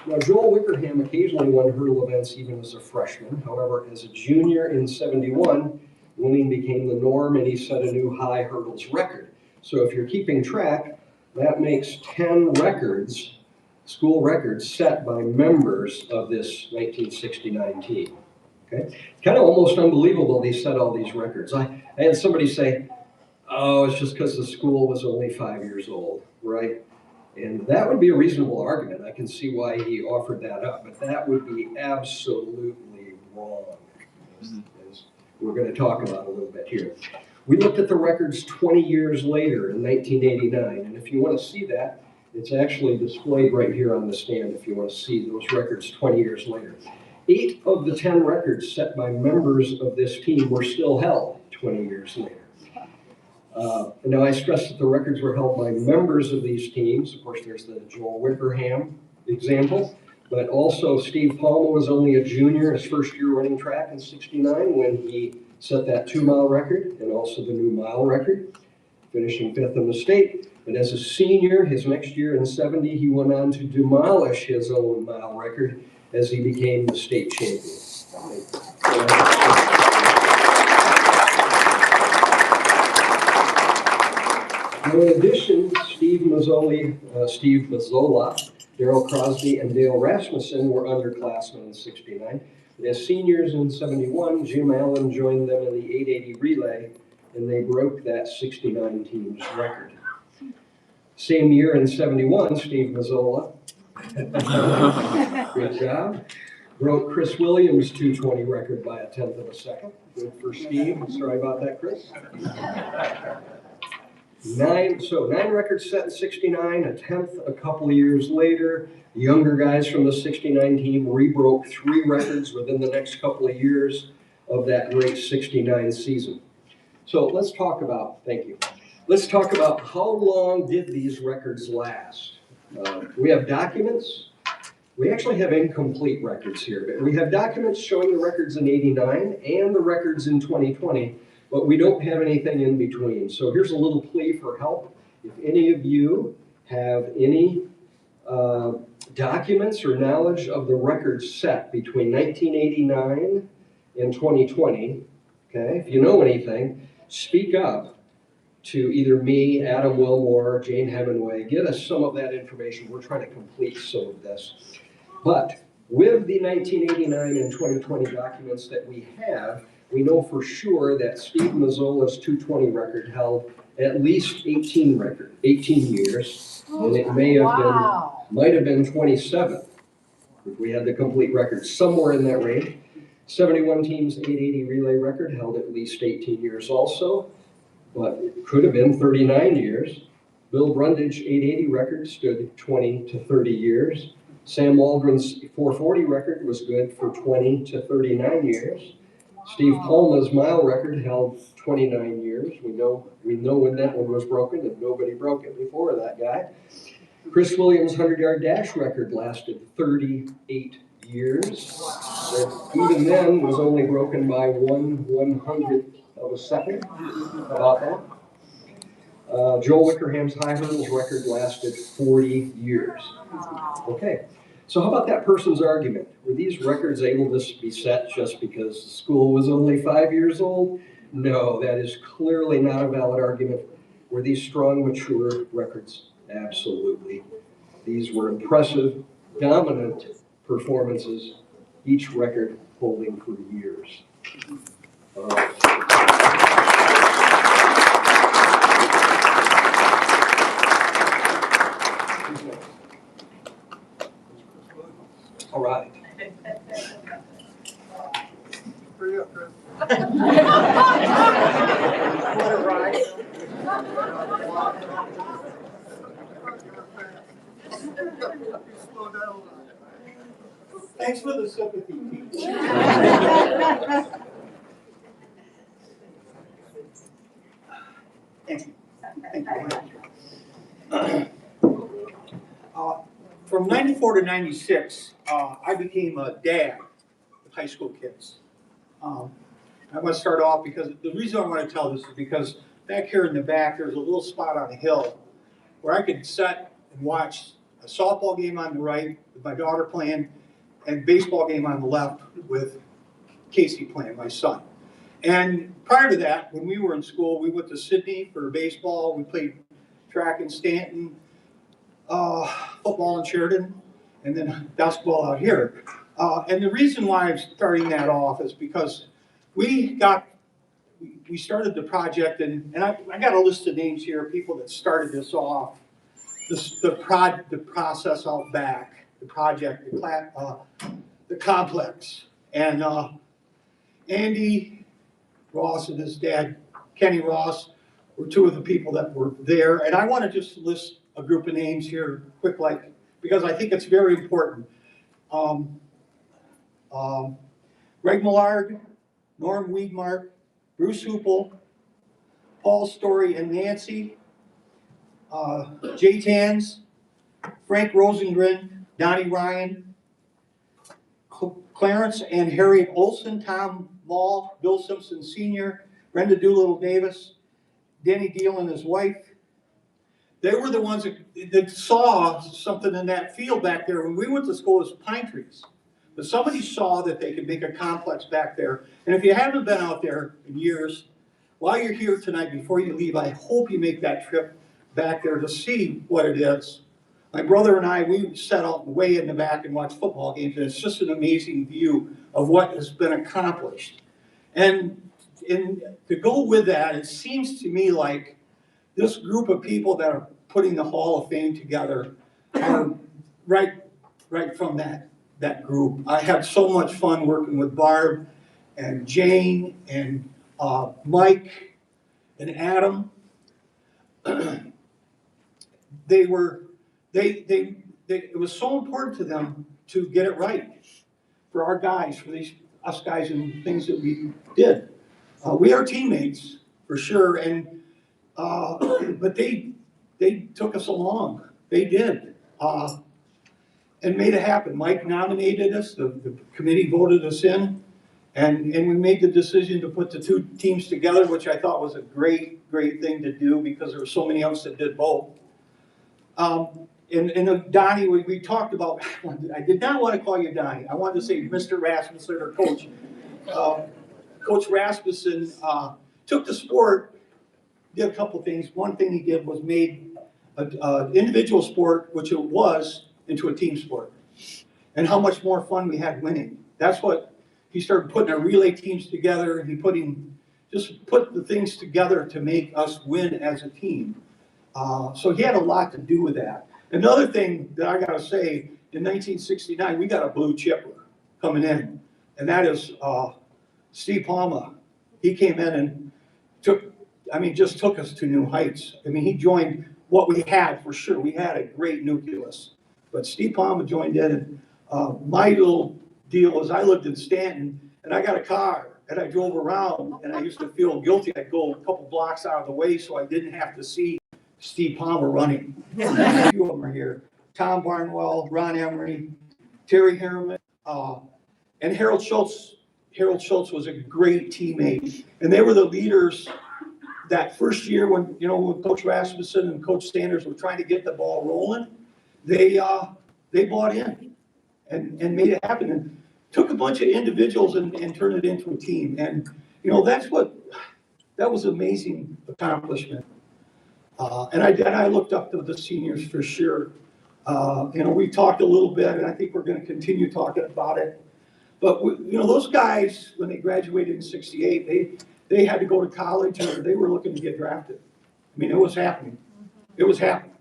Now, Joel Wickerham occasionally won hurdle events even as a freshman. However, as a junior in 71, winning became the norm and he set a new high hurdles record. So if you're keeping track, that makes 10 records, school records set by members of this 1969 team. Okay? Kind of almost unbelievable they set all these records. I had somebody say, oh, it's just because the school was only 5 years old, right? And that would be a reasonable argument. I can see why he offered that up, but that would be absolutely wrong, as we're going to talk about a little bit here. We looked at the records 20 years later in 1989, and if you want to see that, it's actually displayed right here on the stand if you want to see those records 20 years later. 8 of the 10 records set by members of this team were still held 20 years later. Now I stress that the records were held by members of these teams. Of course, there's the Joel Wickerham example, but also Steve Palma was only a junior, his first year running track in 69 when he set that 2-mile record and also the new mile record, finishing 5th in the state. But as a senior, his next year in 70, he went on to demolish his own mile record as he became the state champion. Now, in addition, Steve Mazzola, Darrell Crosby, and Dale Rasmussen were underclassmen in 69. But as seniors in 71, Jim Allen joined them in the 880 relay, and they broke that 69 team's record. Same year in 71, Steve Mazzola, good job, broke Chris Williams' 220 record by a 1/10 of a second. Good for Steve. Sorry about that, Chris. 9 records set in 69, a 1/10 a couple of years later. The younger guys from the 69 team rebroke 3 records within the next couple of years of that great 69 season. So let's talk about, thank you. Let's talk about how long did these records last. We have documents. We actually have incomplete records here, but we have documents showing the records in 89 and the records in 2020. But we don't have anything in between. So here's a little plea for help. If any of you have any documents or knowledge of the records set between 1989 and 2020, okay, if you know anything, speak up to either me, Adam Wilmore, Jane Hemingway. Get us some of that information. We're trying to complete some of this. But with the 1989 and 2020 documents that we have, we know for sure that Steve Mazzola's 220 record held at least 18 years, and it might have been 27 if we had the complete record, somewhere in that range. 71 teams, 880 relay record held at least 18 years also, but it could have been 39 years. Bill Brundage 880 record stood 20 to 30 years. Sam Waldron's 440 record was good for 20 to 39 years. Steve Palma's mile record held 29 years. We know when that one was broken, and nobody broke it before that guy. Chris Williams' 100-yard dash record lasted 38 years. But even then was only broken by 1/100th of a second. How about that? Joel Wickerham's high hurdles record lasted 40 years. Okay, so how about that person's argument? Were these records able to be set just because the school was only 5 years old? No, that is clearly not a valid argument. Were these strong, mature records? Absolutely. These were impressive, dominant performances, each record holding for years. All right. Thanks for the sympathy, Pete. Thank you. Thank you. From 94 to 96, I became a dad of high school kids. I want to start off because the reason I want to tell this is because back here in the back, there's a little spot on a hill where I could sit and watch a softball game on the right with my daughter playing and baseball game on the left with Casey playing, my son. And prior to that, when we were in school, we went to Sydney for baseball. We played track in Stanton, football in Sheridan, and then basketball out here. And the reason why I'm starting that off is because we started the project, and I got a list of names here, people that started this off, the process out back, the project, the complex. And Andy Ross and his dad, Kenny Ross, were two of the people that were there. And I want to just list a group of names here, quick, because I think it's very important. Greg Millard, Norm Weedmark, Bruce Hoople, Paul Story and Nancy, Jay Tans, Frank Rosengren, Donnie Ryan, Clarence and Harriet Olson, Tom Mall, Bill Simpson Sr., Brenda Doolittle Davis, Danny Deal and his wife. They were the ones that saw something in that field back there. When we went to school, it was pine trees. But somebody saw that they could make a complex back there. And if you haven't been out there in years, while you're here tonight, before you leave, I hope you make that trip back there to see what it is. My brother and I, we sat out way in the back and watched football games, and it's just an amazing view of what has been accomplished. And to go with that, it seems to me like this group of people that are putting the Hall of Fame together are right from that group. I had so much fun working with Barb and Jane and Mike and Adam. It was so important to them to get it right for our guys, for us guys and things that we did. We are teammates for sure, and but they took us along. They did, and made it happen. Mike nominated us. The committee voted us in, and we made the decision to put the two teams together, which I thought was a great thing to do because there were so many of us that did both. And Donnie, we talked about, I did not want to call you Donnie. I wanted to say Mr. Rasmussen or Coach. Coach Rasmussen took the sport, did a couple things. One thing he did was made an individual sport, which it was, into a team sport. And how much more fun we had winning. That's what he started putting our relay teams together, and just put the things together to make us win as a team. So he had a lot to do with that. Another thing that I gotta say, in 1969, we got a blue chipper coming in, and that is Steve Palma. He came in and just took us to new heights. I mean, he joined what we had for sure. We had a great nucleus, but Steve Palma joined in, and my little deal was I lived in Stanton, and I got a car, and I drove around, and I used to feel guilty. I'd go a couple blocks out of the way so I didn't have to see Steve Palmer running. A few of them are here. Tom Barnwell, Ron Emery, Terry Harriman, and Harold Schultz. Harold Schultz was a great teammate, and they were the leaders that first year when Coach Rasmussen and Coach Sanders were trying to get the ball rolling. They bought in and made it happen, and took a bunch of individuals and turned it into a team. And that was amazing accomplishment. And I looked up to the seniors for sure. We talked a little bit, and I think we're going to continue talking about it. But those guys, when they graduated in '68, they had to go to college, or they were looking to get drafted. I mean, it was happening. It was happening,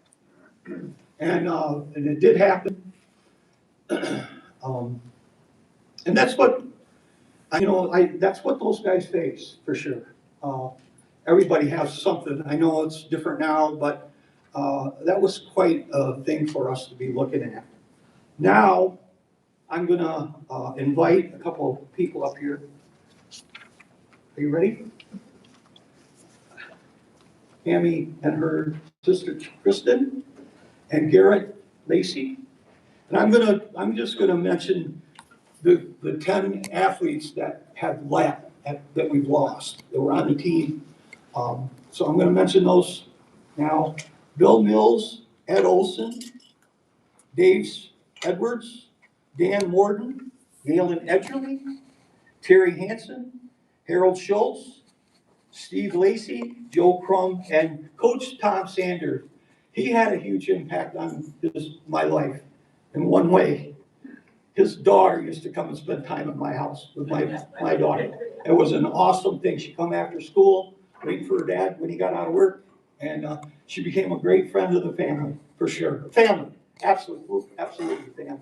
and it did happen. And that's what that's what those guys face for sure. Everybody has something. I know it's different now, but that was quite a thing for us to be looking at. Now, I'm gonna invite a couple of people up here. Are you ready? Amy and her sister Kristen and Garrett Lacey. And I'm just gonna mention the 10 athletes that have left, that we've lost, that were on the team. So I'm gonna mention those now. Bill Mills, Ed Olson, Dave Edwards, Dan Morden, Galen Edgerly, Terry Hansen, Harold Schultz, Steve Lacey, Joe Crum, and Coach Tom Sanders. He had a huge impact on my life in one way. His daughter used to come and spend time at my house with my daughter. It was an awesome thing. She'd come after school, waiting for her dad when he got out of work, and she became a great friend of the family, for sure. Family, absolutely family.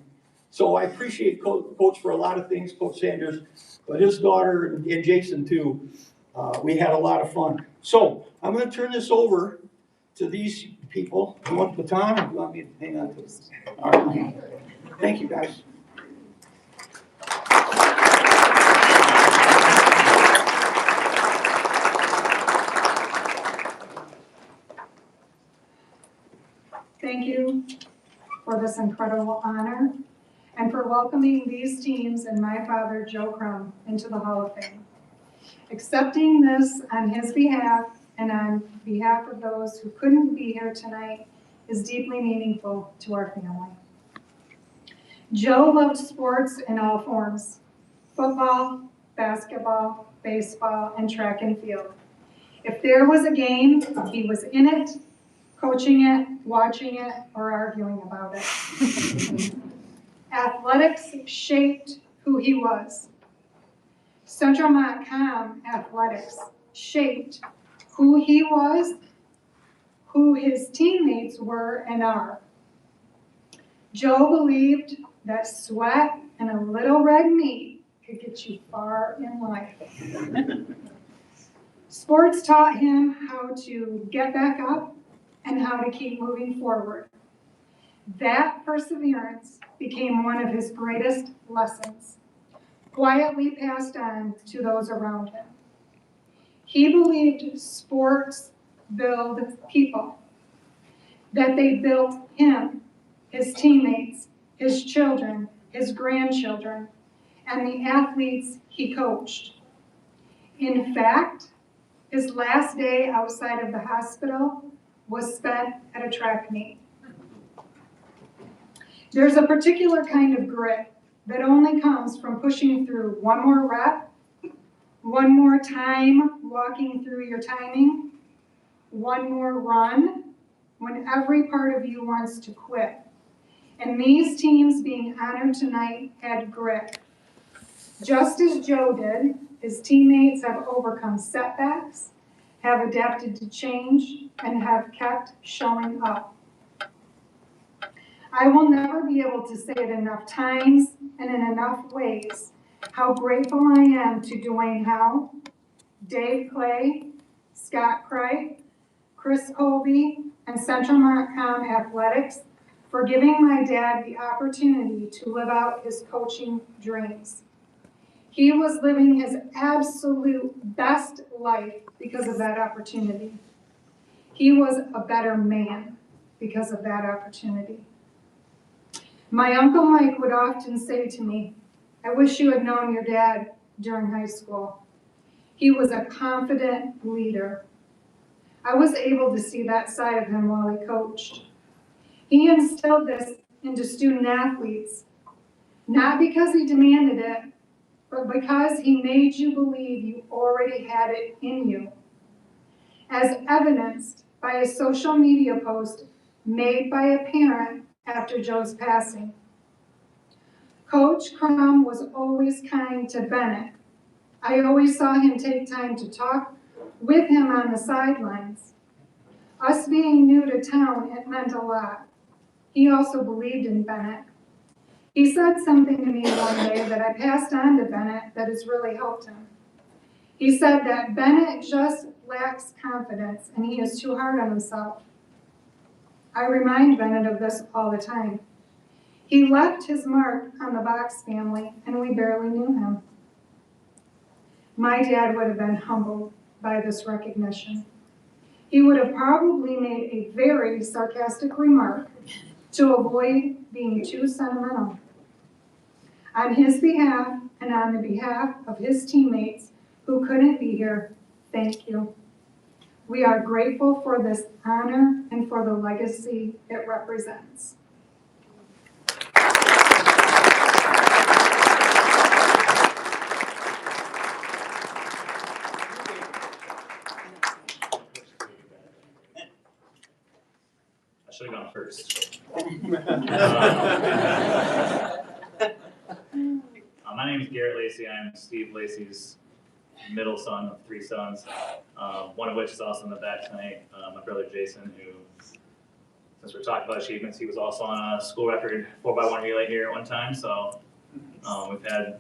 So I appreciate Coach for a lot of things, Coach Sanders, but his daughter and Jason too. We had a lot of fun. So I'm going to turn this over to these people. You want the baton, or you want me to hang on to this? All right. Thank you, guys. Thank you for this incredible honor and for welcoming these teams and my father, Joe Crum, into the Hall of Fame. Accepting this on his behalf and on behalf of those who couldn't be here tonight is deeply meaningful to our family. Joe loved sports in all forms: football, basketball, baseball, and track and field. If there was a game, he was in it, coaching it, watching it, or arguing about it. Athletics shaped who he was. Central Montcalm athletics shaped who he was, who his teammates were and are. Joe believed that sweat and a little red meat could get you far in life. Sports taught him how to get back up and how to keep moving forward. That perseverance became one of his greatest lessons, quietly passed on to those around him. He believed sports build people, that they built him, his teammates, his children, his grandchildren, and the athletes he coached. In fact, his last day outside of the hospital was spent at a track meet. There's a particular kind of grit that only comes from pushing through one more rep, one more time walking through your timing, one more run, when every part of you wants to quit. And these teams being honored tonight had grit. Just as Joe did, his teammates have overcome setbacks, have adapted to change, and have kept showing up. I will never be able to say it enough times and in enough ways how grateful I am to Dwayne Howe, Dave Clay, Scott Cripe, Chris Colby, and Central Montcalm Athletics for giving my dad the opportunity to live out his coaching dreams. He was living his absolute best life because of that opportunity. He was a better man because of that opportunity. My Uncle Mike would often say to me, I wish you had known your dad during high school. He was a confident leader. I was able to see that side of him while he coached. He instilled this into student athletes, not because he demanded it, but because he made you believe you already had it in you, as evidenced by a social media post made by a parent after Joe's passing. Coach Crum was always kind to Bennett. I always saw him take time to talk with him on the sidelines. Us being new to town, it meant a lot. He also believed in Bennett. He said something to me one day that I passed on to Bennett that has really helped him. He said that Bennett just lacks confidence and he is too hard on himself. I remind Bennett of this all the time. He left his mark on the Box family and we barely knew him. My dad would have been humbled by this recognition. He would have probably made a very sarcastic remark to avoid being too sentimental. On his behalf and on the behalf of his teammates who couldn't be here, thank you. We are grateful for this honor and for the legacy it represents. I should have gone first. My name is Garrett Lacey. I'm Steve Lacey's middle son of 3 sons, one of which is also in the back tonight, my brother Jason, who, since we're talking about achievements, he was also on a school record 4x1 relay here at one time. So we've had,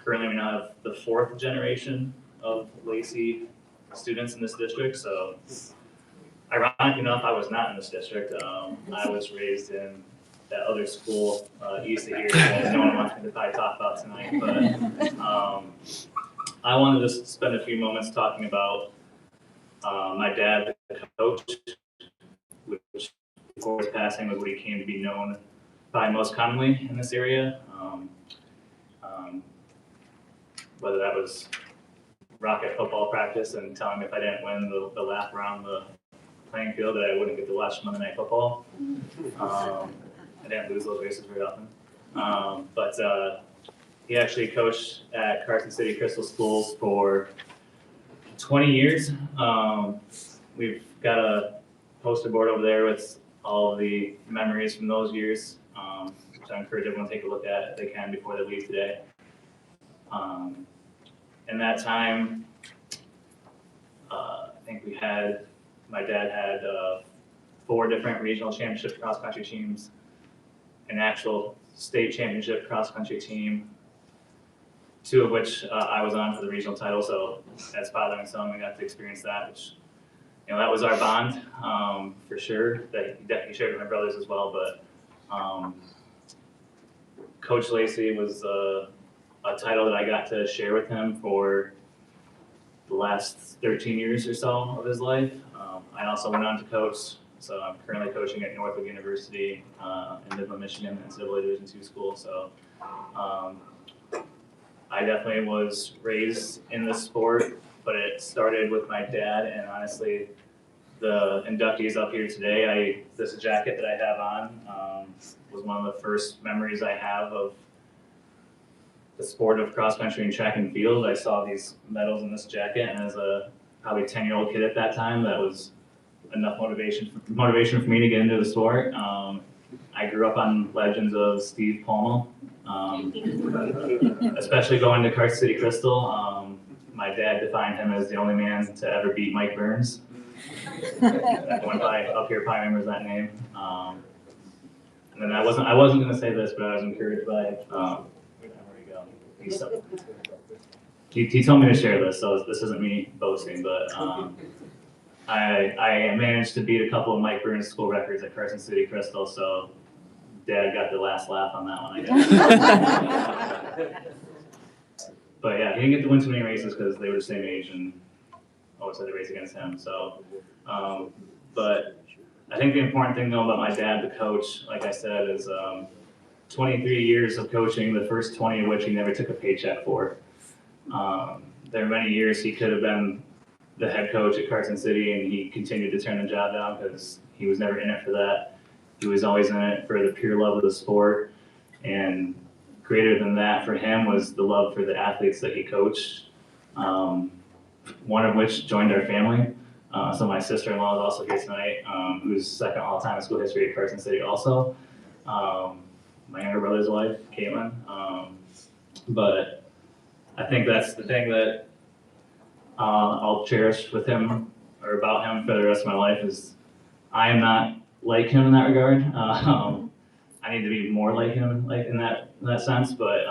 currently we now have the 4th generation of Lacey students in this district. So ironic enough, I was not in this district. I was raised in that other school east of here that no one wants me to probably talk about tonight. But I wanted to spend a few moments talking about my dad, the coach, which before his passing was what he came to be known by most commonly in this area. Whether that was rocket football practice and telling me if I didn't win the lap around the playing field that I wouldn't get to watch Monday Night Football. I didn't lose those races very often. But he actually coached at Carson City Crystal Schools for 20 years. We've got a poster board over there with all of the memories from those years, which I encourage everyone to take a look at if they can before they leave today. In that time, I think my dad had 4 different regional championship cross-country teams, an actual state championship cross-country team, 2 of which I was on for the regional title. So as father and son, we got to experience that, which, that was our bond, for sure, that he definitely shared with my brothers as well. But Coach Lacey was a title that I got to share with him for the last 13 years or so of his life. I also went on to coach, so I'm currently coaching at Northwood University in Midland, Michigan, NCAA Division II school. So I definitely was raised in the sport, but it started with my dad, and honestly, the inductees up here today, this jacket that I have on was one of the first memories I have of the sport of cross country and track and field. I saw these medals in this jacket, and as a probably 10-year-old kid at that time, that was enough motivation for me to get into the sport. I grew up on legends of Steve Palma, Especially going to Carson City Crystal. My dad defined him as the only man to ever beat Mike Burns. Everyone up here probably remembers that name. And then I wasn't gonna say this, but I was encouraged by, where we go? He told me to share this, so this isn't me boasting, but I managed to beat a couple of Mike Burns school records at Carson City Crystal, so Dad got the last laugh on that one, I guess. But yeah, he didn't get to win too many races because they were the same age and always had to race against him. So, but I think the important thing though about my dad, the coach, like I said, is 23 years of coaching, the first 20 of which he never took a paycheck for. There are many years he could have been the head coach at Carson City and he continued to turn the job down because he was never in it for that. He was always in it for the pure love of the sport, and greater than that for him was the love for the athletes that he coached, one of which joined our family. So my sister-in-law is also here tonight, who's second all-time in school history at Carson City also. My younger brother's wife, Caitlin. But I think that's the thing that I'll cherish with him or about him for the rest of my life is I am not like him in that regard. I need to be more like him, like in that sense. But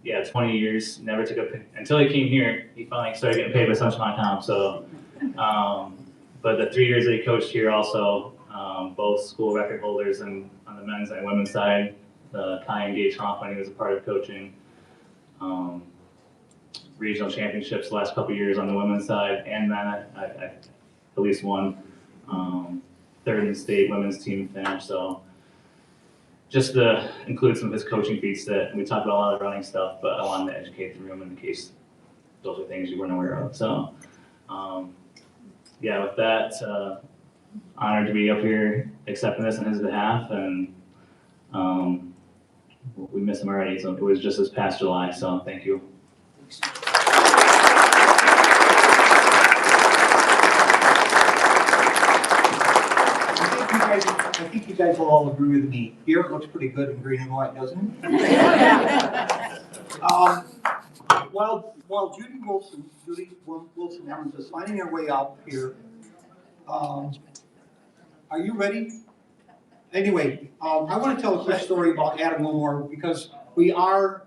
yeah, 20 years, never took until he came here. He finally started getting paid by Central Montcalm. So, but the 3 years that he coached here, also both school record holders and on the men's and women's side, Kai and Gage Hoff when he was a part of coaching. Regional championships the last couple of years on the women's side, and then I at least one. Third in state women's team finish. So just to include some of his coaching feats that we talked about a lot of running stuff, but I wanted to educate the room in case those are things you weren't aware of. So yeah, with that, honored to be up here accepting this on his behalf, and we miss him already. So it was just this past July. So thank you. I think you guys will all agree with me. Garrett looks pretty good in green and white, doesn't he? While Judy Wilson Evans is finding her way out here, are you ready? Anyway, I want to tell a quick story about Adam Wilmore because we are,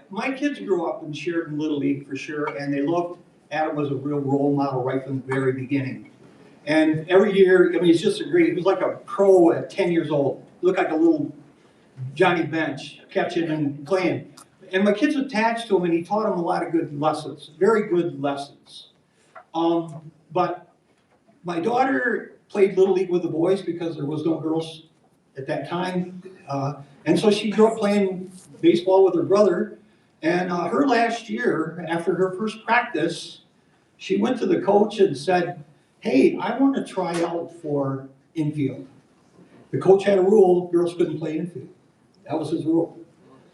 my kids grew up in Sheridan Little League for sure, and they loved Adam was a real role model right from the very beginning. And every year, I mean, he's just a great, he was like a pro at 10 years old. He looked like a little Johnny Bench, catching and playing. And my kids attached to him, and he taught them a lot of good lessons, very good lessons. But my daughter played Little League with the boys because there was no girls at that time. And so she grew up playing baseball with her brother. And her last year, after her first practice, she went to the coach and said, "Hey, I want to try out for infield." The coach had a rule, girls couldn't play infield. That was his rule.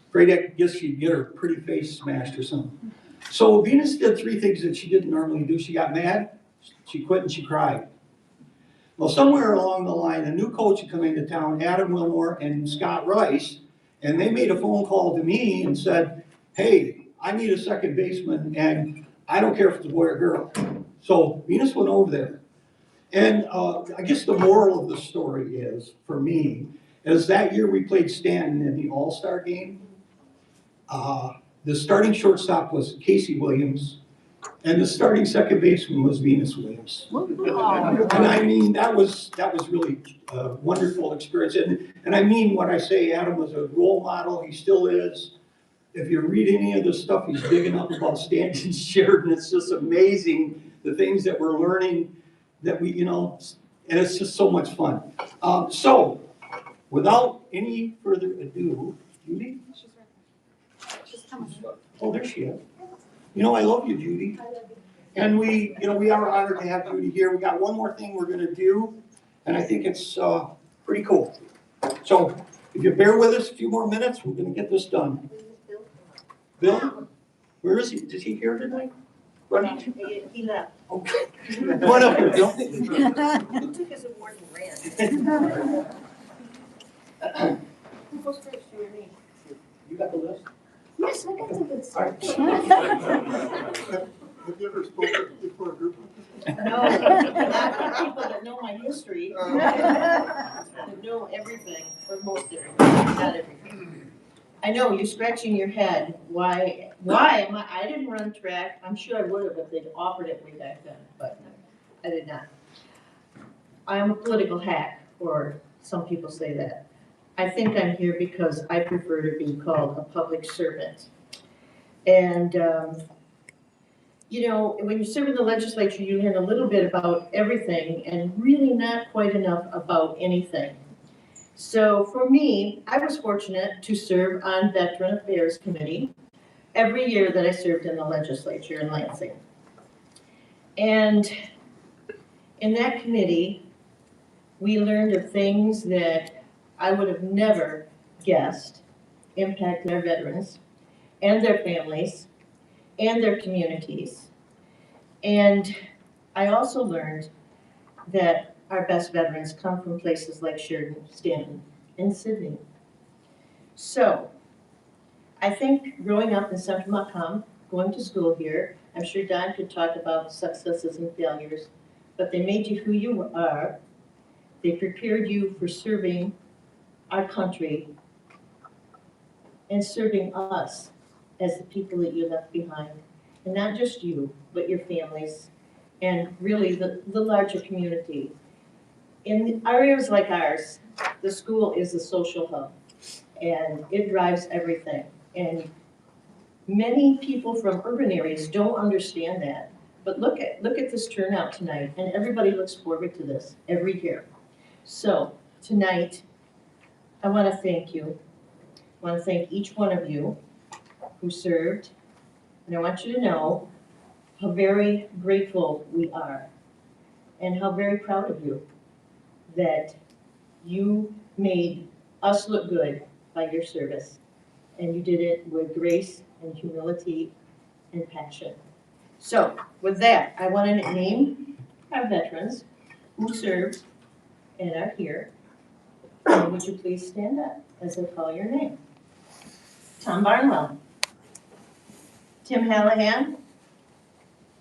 Afraid I guess she'd get her pretty face smashed or something. So Venus did 3 things that she didn't normally do. She got mad, she quit, and she cried. Well, somewhere along the line, a new coach had come into town, Adam Wilmore and Scott Rice, and they made a phone call to me and said, "Hey, I need a second baseman, and I don't care if it's a boy or girl." So Venus went over there. And I guess the moral of the story is, for me, is that year we played Stanton in the All-Star game. The starting shortstop was Casey Williams, and the starting second baseman was Venus Williams. And I mean, that was really a wonderful experience. And I mean what I say, Adam was a role model, he still is. If you read any of the stuff he's digging up about Stanton Sheridan, it's just amazing the things that we're learning that we, and it's just so much fun. So, without any further ado, Judy? She's coming. Oh, there she is. I love you, Judy. And we are honored to have Judy here. We got one more thing we're gonna do, and I think it's pretty cool. So, if you bear with us a few more minutes, we're gonna get this done. Bill, where is he? Is he here tonight? Running? He left. Okay. Come on up here, Bill. He took his award and ran. Who goes first, you or me? Yes, I got the good stuff. Have you ever spoken before a group? No, not people that know my history, that know everything, or most everything, not everything. I know, you're scratching your head, why am I didn't run track, I'm sure I would have if they'd offered it way back then, but I did not. I am a political hack, or some people say that. I think I'm here because I prefer to be called a public servant. And, you know, when you serve in the legislature, you learn a little bit about everything and really not quite enough about anything. So for me, I was fortunate to serve on Veteran Affairs Committee every year that I served in the legislature in Lansing. And in that committee, we learned of things that I would have never guessed impacted our veterans and their families and their communities. And I also learned that our best veterans come from places like Sheridan, Stanton, and Sydney. So, I think growing up in Central Montcalm, going to school here, I'm sure Don could talk about successes and failures, but they made you who you are. They prepared you for serving our country and serving us as the people that you left behind. And not just you, but your families, and really the larger community. In areas like ours, the school is a social hub, and it drives everything. And many people from urban areas don't understand that. But look at this turnout tonight, and everybody looks forward to this every year. So tonight, I want to thank you. I want to thank each one of you who served, and I want you to know how very grateful we are and how very proud of you that you made us look good by your service. And you did it with grace and humility and passion. So with that, I want to name our veterans who served and are here. And would you please stand up as I call your name? Tom Barnwell, Tim Hallahan,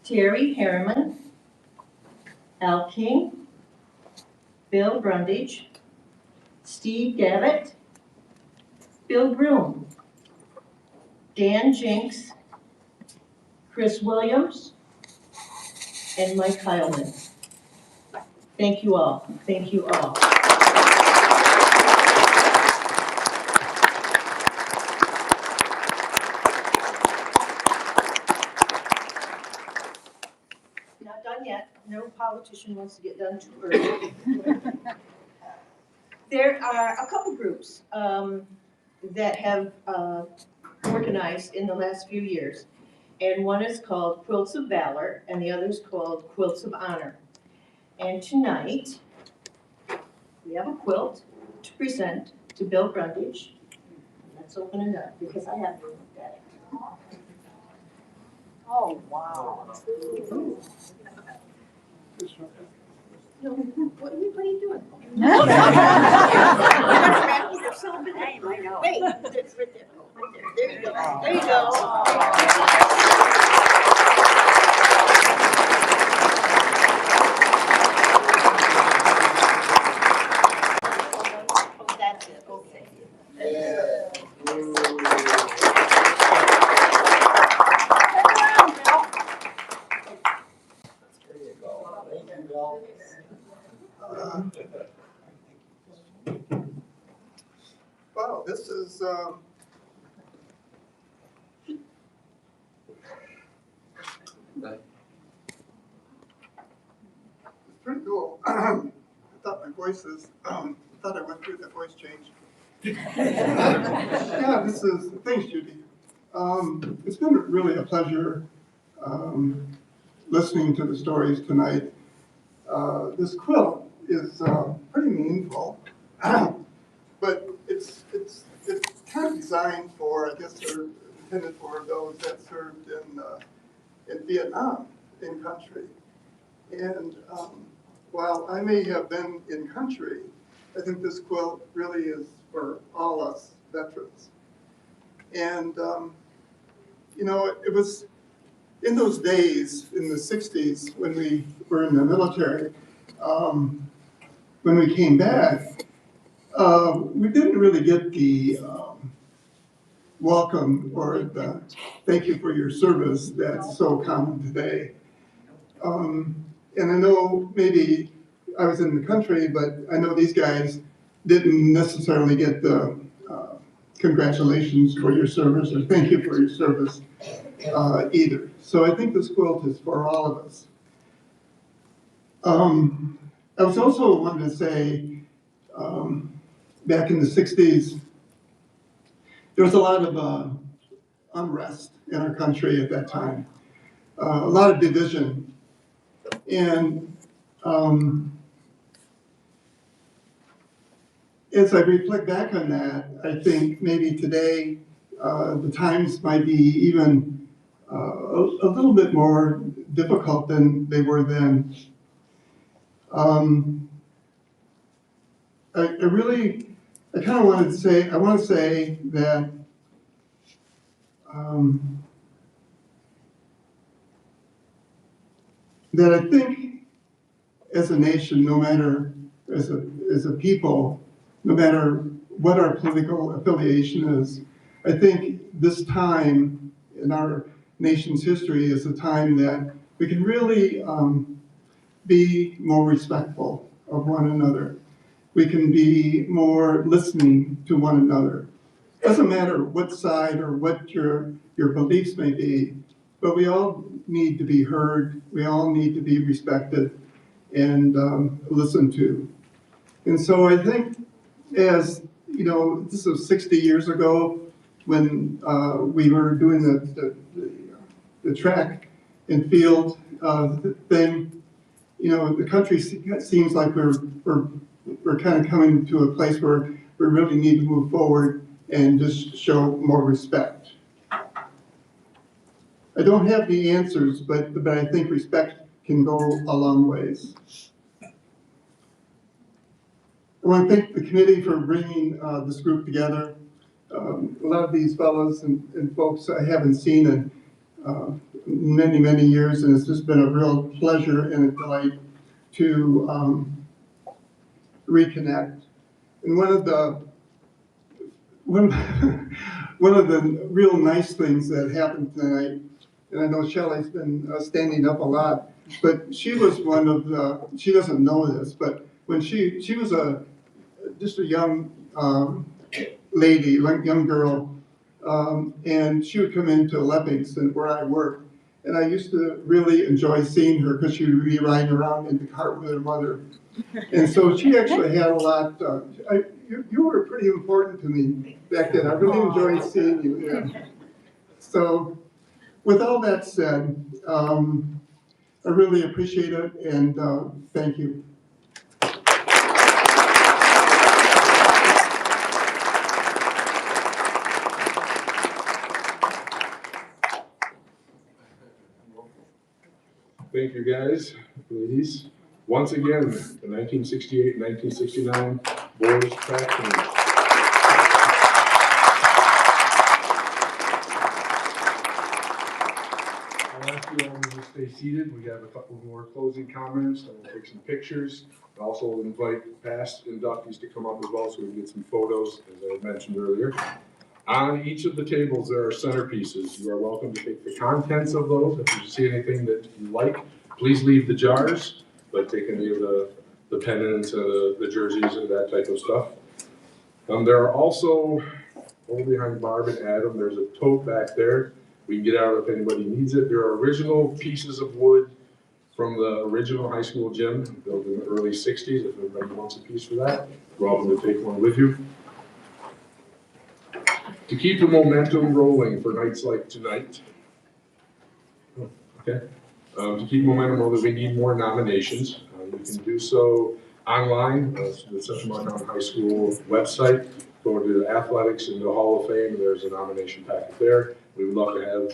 Terry Harriman, Al King, Bill Brundage, Steve Gavitt, Bill Broom, Dan Jinks, Chris Williams, and Mike Heilman. Thank you all. Thank you all. Not done yet. No politician wants to get done too early. There are a couple groups that have organized in the last few years. And one is called Quilts of Valor, and the other is called Quilts of Honor. And tonight, we have a quilt to present to Bill Brundage. Let's open it up, because I haven't looked at it. Oh, wow. What are you doing? You're wrapping yourself in name, I know. Wait, it's right there. Right there. There you go. There you go. Oh, that's it. Okay. Yeah. There you go. Thank you, Bill. Wow, this is, it's pretty cool. I thought my voice is, I thought I went through that voice change. Yeah, this is, thanks Judy. It's been really a pleasure listening to the stories tonight. This quilt is pretty meaningful, but it's kind of designed for, I guess, or intended for those that served in Vietnam, in country. And while I may have been in country, I think this quilt really is for all us veterans. And, it was in those days, in the 60s, when we were in the military, when we came back, we didn't really get the welcome or the thank you for your service that's so common today. And I know maybe I was in the country, but I know these guys didn't necessarily get the congratulations for your service or thank you for your service either. So I think this quilt is for all of us. I was also wanting to say, back in the 60s, there was a lot of unrest in our country at that time, a lot of division. And as I reflect back on that, I think maybe today the times might be even a little bit more difficult than they were then. I kind of wanted to say, I want to say that that I think as a nation, no matter, as a people, no matter what our political affiliation is, I think this time in our nation's history is a time that we can really be more respectful of one another. We can be more listening to one another. Doesn't matter what side or what your beliefs may be, but we all need to be heard. We all need to be respected and listened to. And so I think as, this was 60 years ago when we were doing the track and field thing, the country seems like we're kind of coming to a place where we really need to move forward and just show more respect. I don't have the answers, but I think respect can go a long ways. I want to thank the committee for bringing this group together. A lot of these fellows and folks I haven't seen in many, many years, and it's just been a real pleasure and a delight to reconnect. And one of the real nice things that happened tonight, and I know Shelley's been standing up a lot, but she was one of the, she doesn't know this, but when she was just a young lady, young girl, and she would come into Leppington where I work, and I used to really enjoy seeing her because she would be riding around in the cart with her mother. And so she actually had a lot, you were pretty important to me back then. I really enjoyed seeing you. Yeah. So with all that said, I really appreciate it and thank you. Thank you, guys, ladies. Once again, the 1968 and 1969 boys track teams. I'll ask you all to stay seated. We have a couple more closing comments, and we'll take some pictures. I'll also invite past inductees to come up as well so we can get some photos, as I mentioned earlier. On each of the tables, there are centerpieces. You are welcome to take the contents of those. If you see anything that you like, please leave the jars, but take any of the pennants, the jerseys, and that type of stuff. There are also, over behind Barb and Adam, there's a tote back there. We can get out if anybody needs it. There are original pieces of wood from the original high school gym built in the early 60s. If everybody wants a piece for that, you're welcome to take one with you. To keep the momentum rolling for nights like tonight, okay. To keep momentum rolling, we need more nominations. You can do so online, the Central Montcalm High School website. Go to the athletics and the Hall of Fame. There's a nomination packet there. We would love to have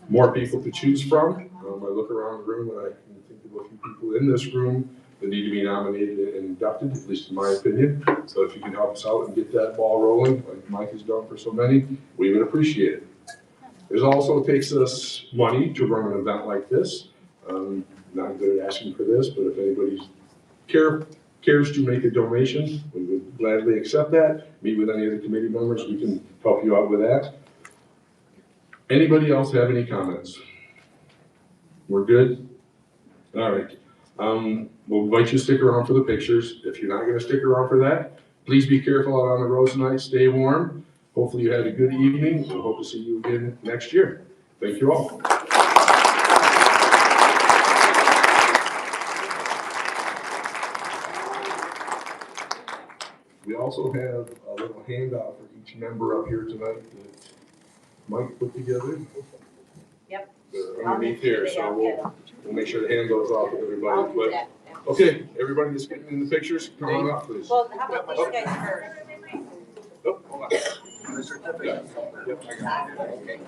more people to choose from. I look around the room and I can think of a few people in this room that need to be nominated and inducted, at least in my opinion. So if you can help us out and get that ball rolling, like Mike has done for so many, we would appreciate it. It also takes us money to run an event like this. Not good at asking for this, but if anybody cares to make a donation, we would gladly accept that. Meet with any of the committee members, we can help you out with that. Anybody else have any comments? We're good? All right. We'll invite you to stick around for the pictures. If you're not gonna stick around for that, please be careful out on the roads tonight, stay warm. Hopefully you had a good evening, and hope to see you again next year. Thank you all. We also have a little handout for each member up here tonight that Mike put together. Yep. They're underneath here, so we'll make sure the hand goes off to I'll everybody. do But, that. okay, everybody that's getting in the pictures, come on up, please. Well, how about these guys first? Oh, hold on. Yeah. Yep, I got it.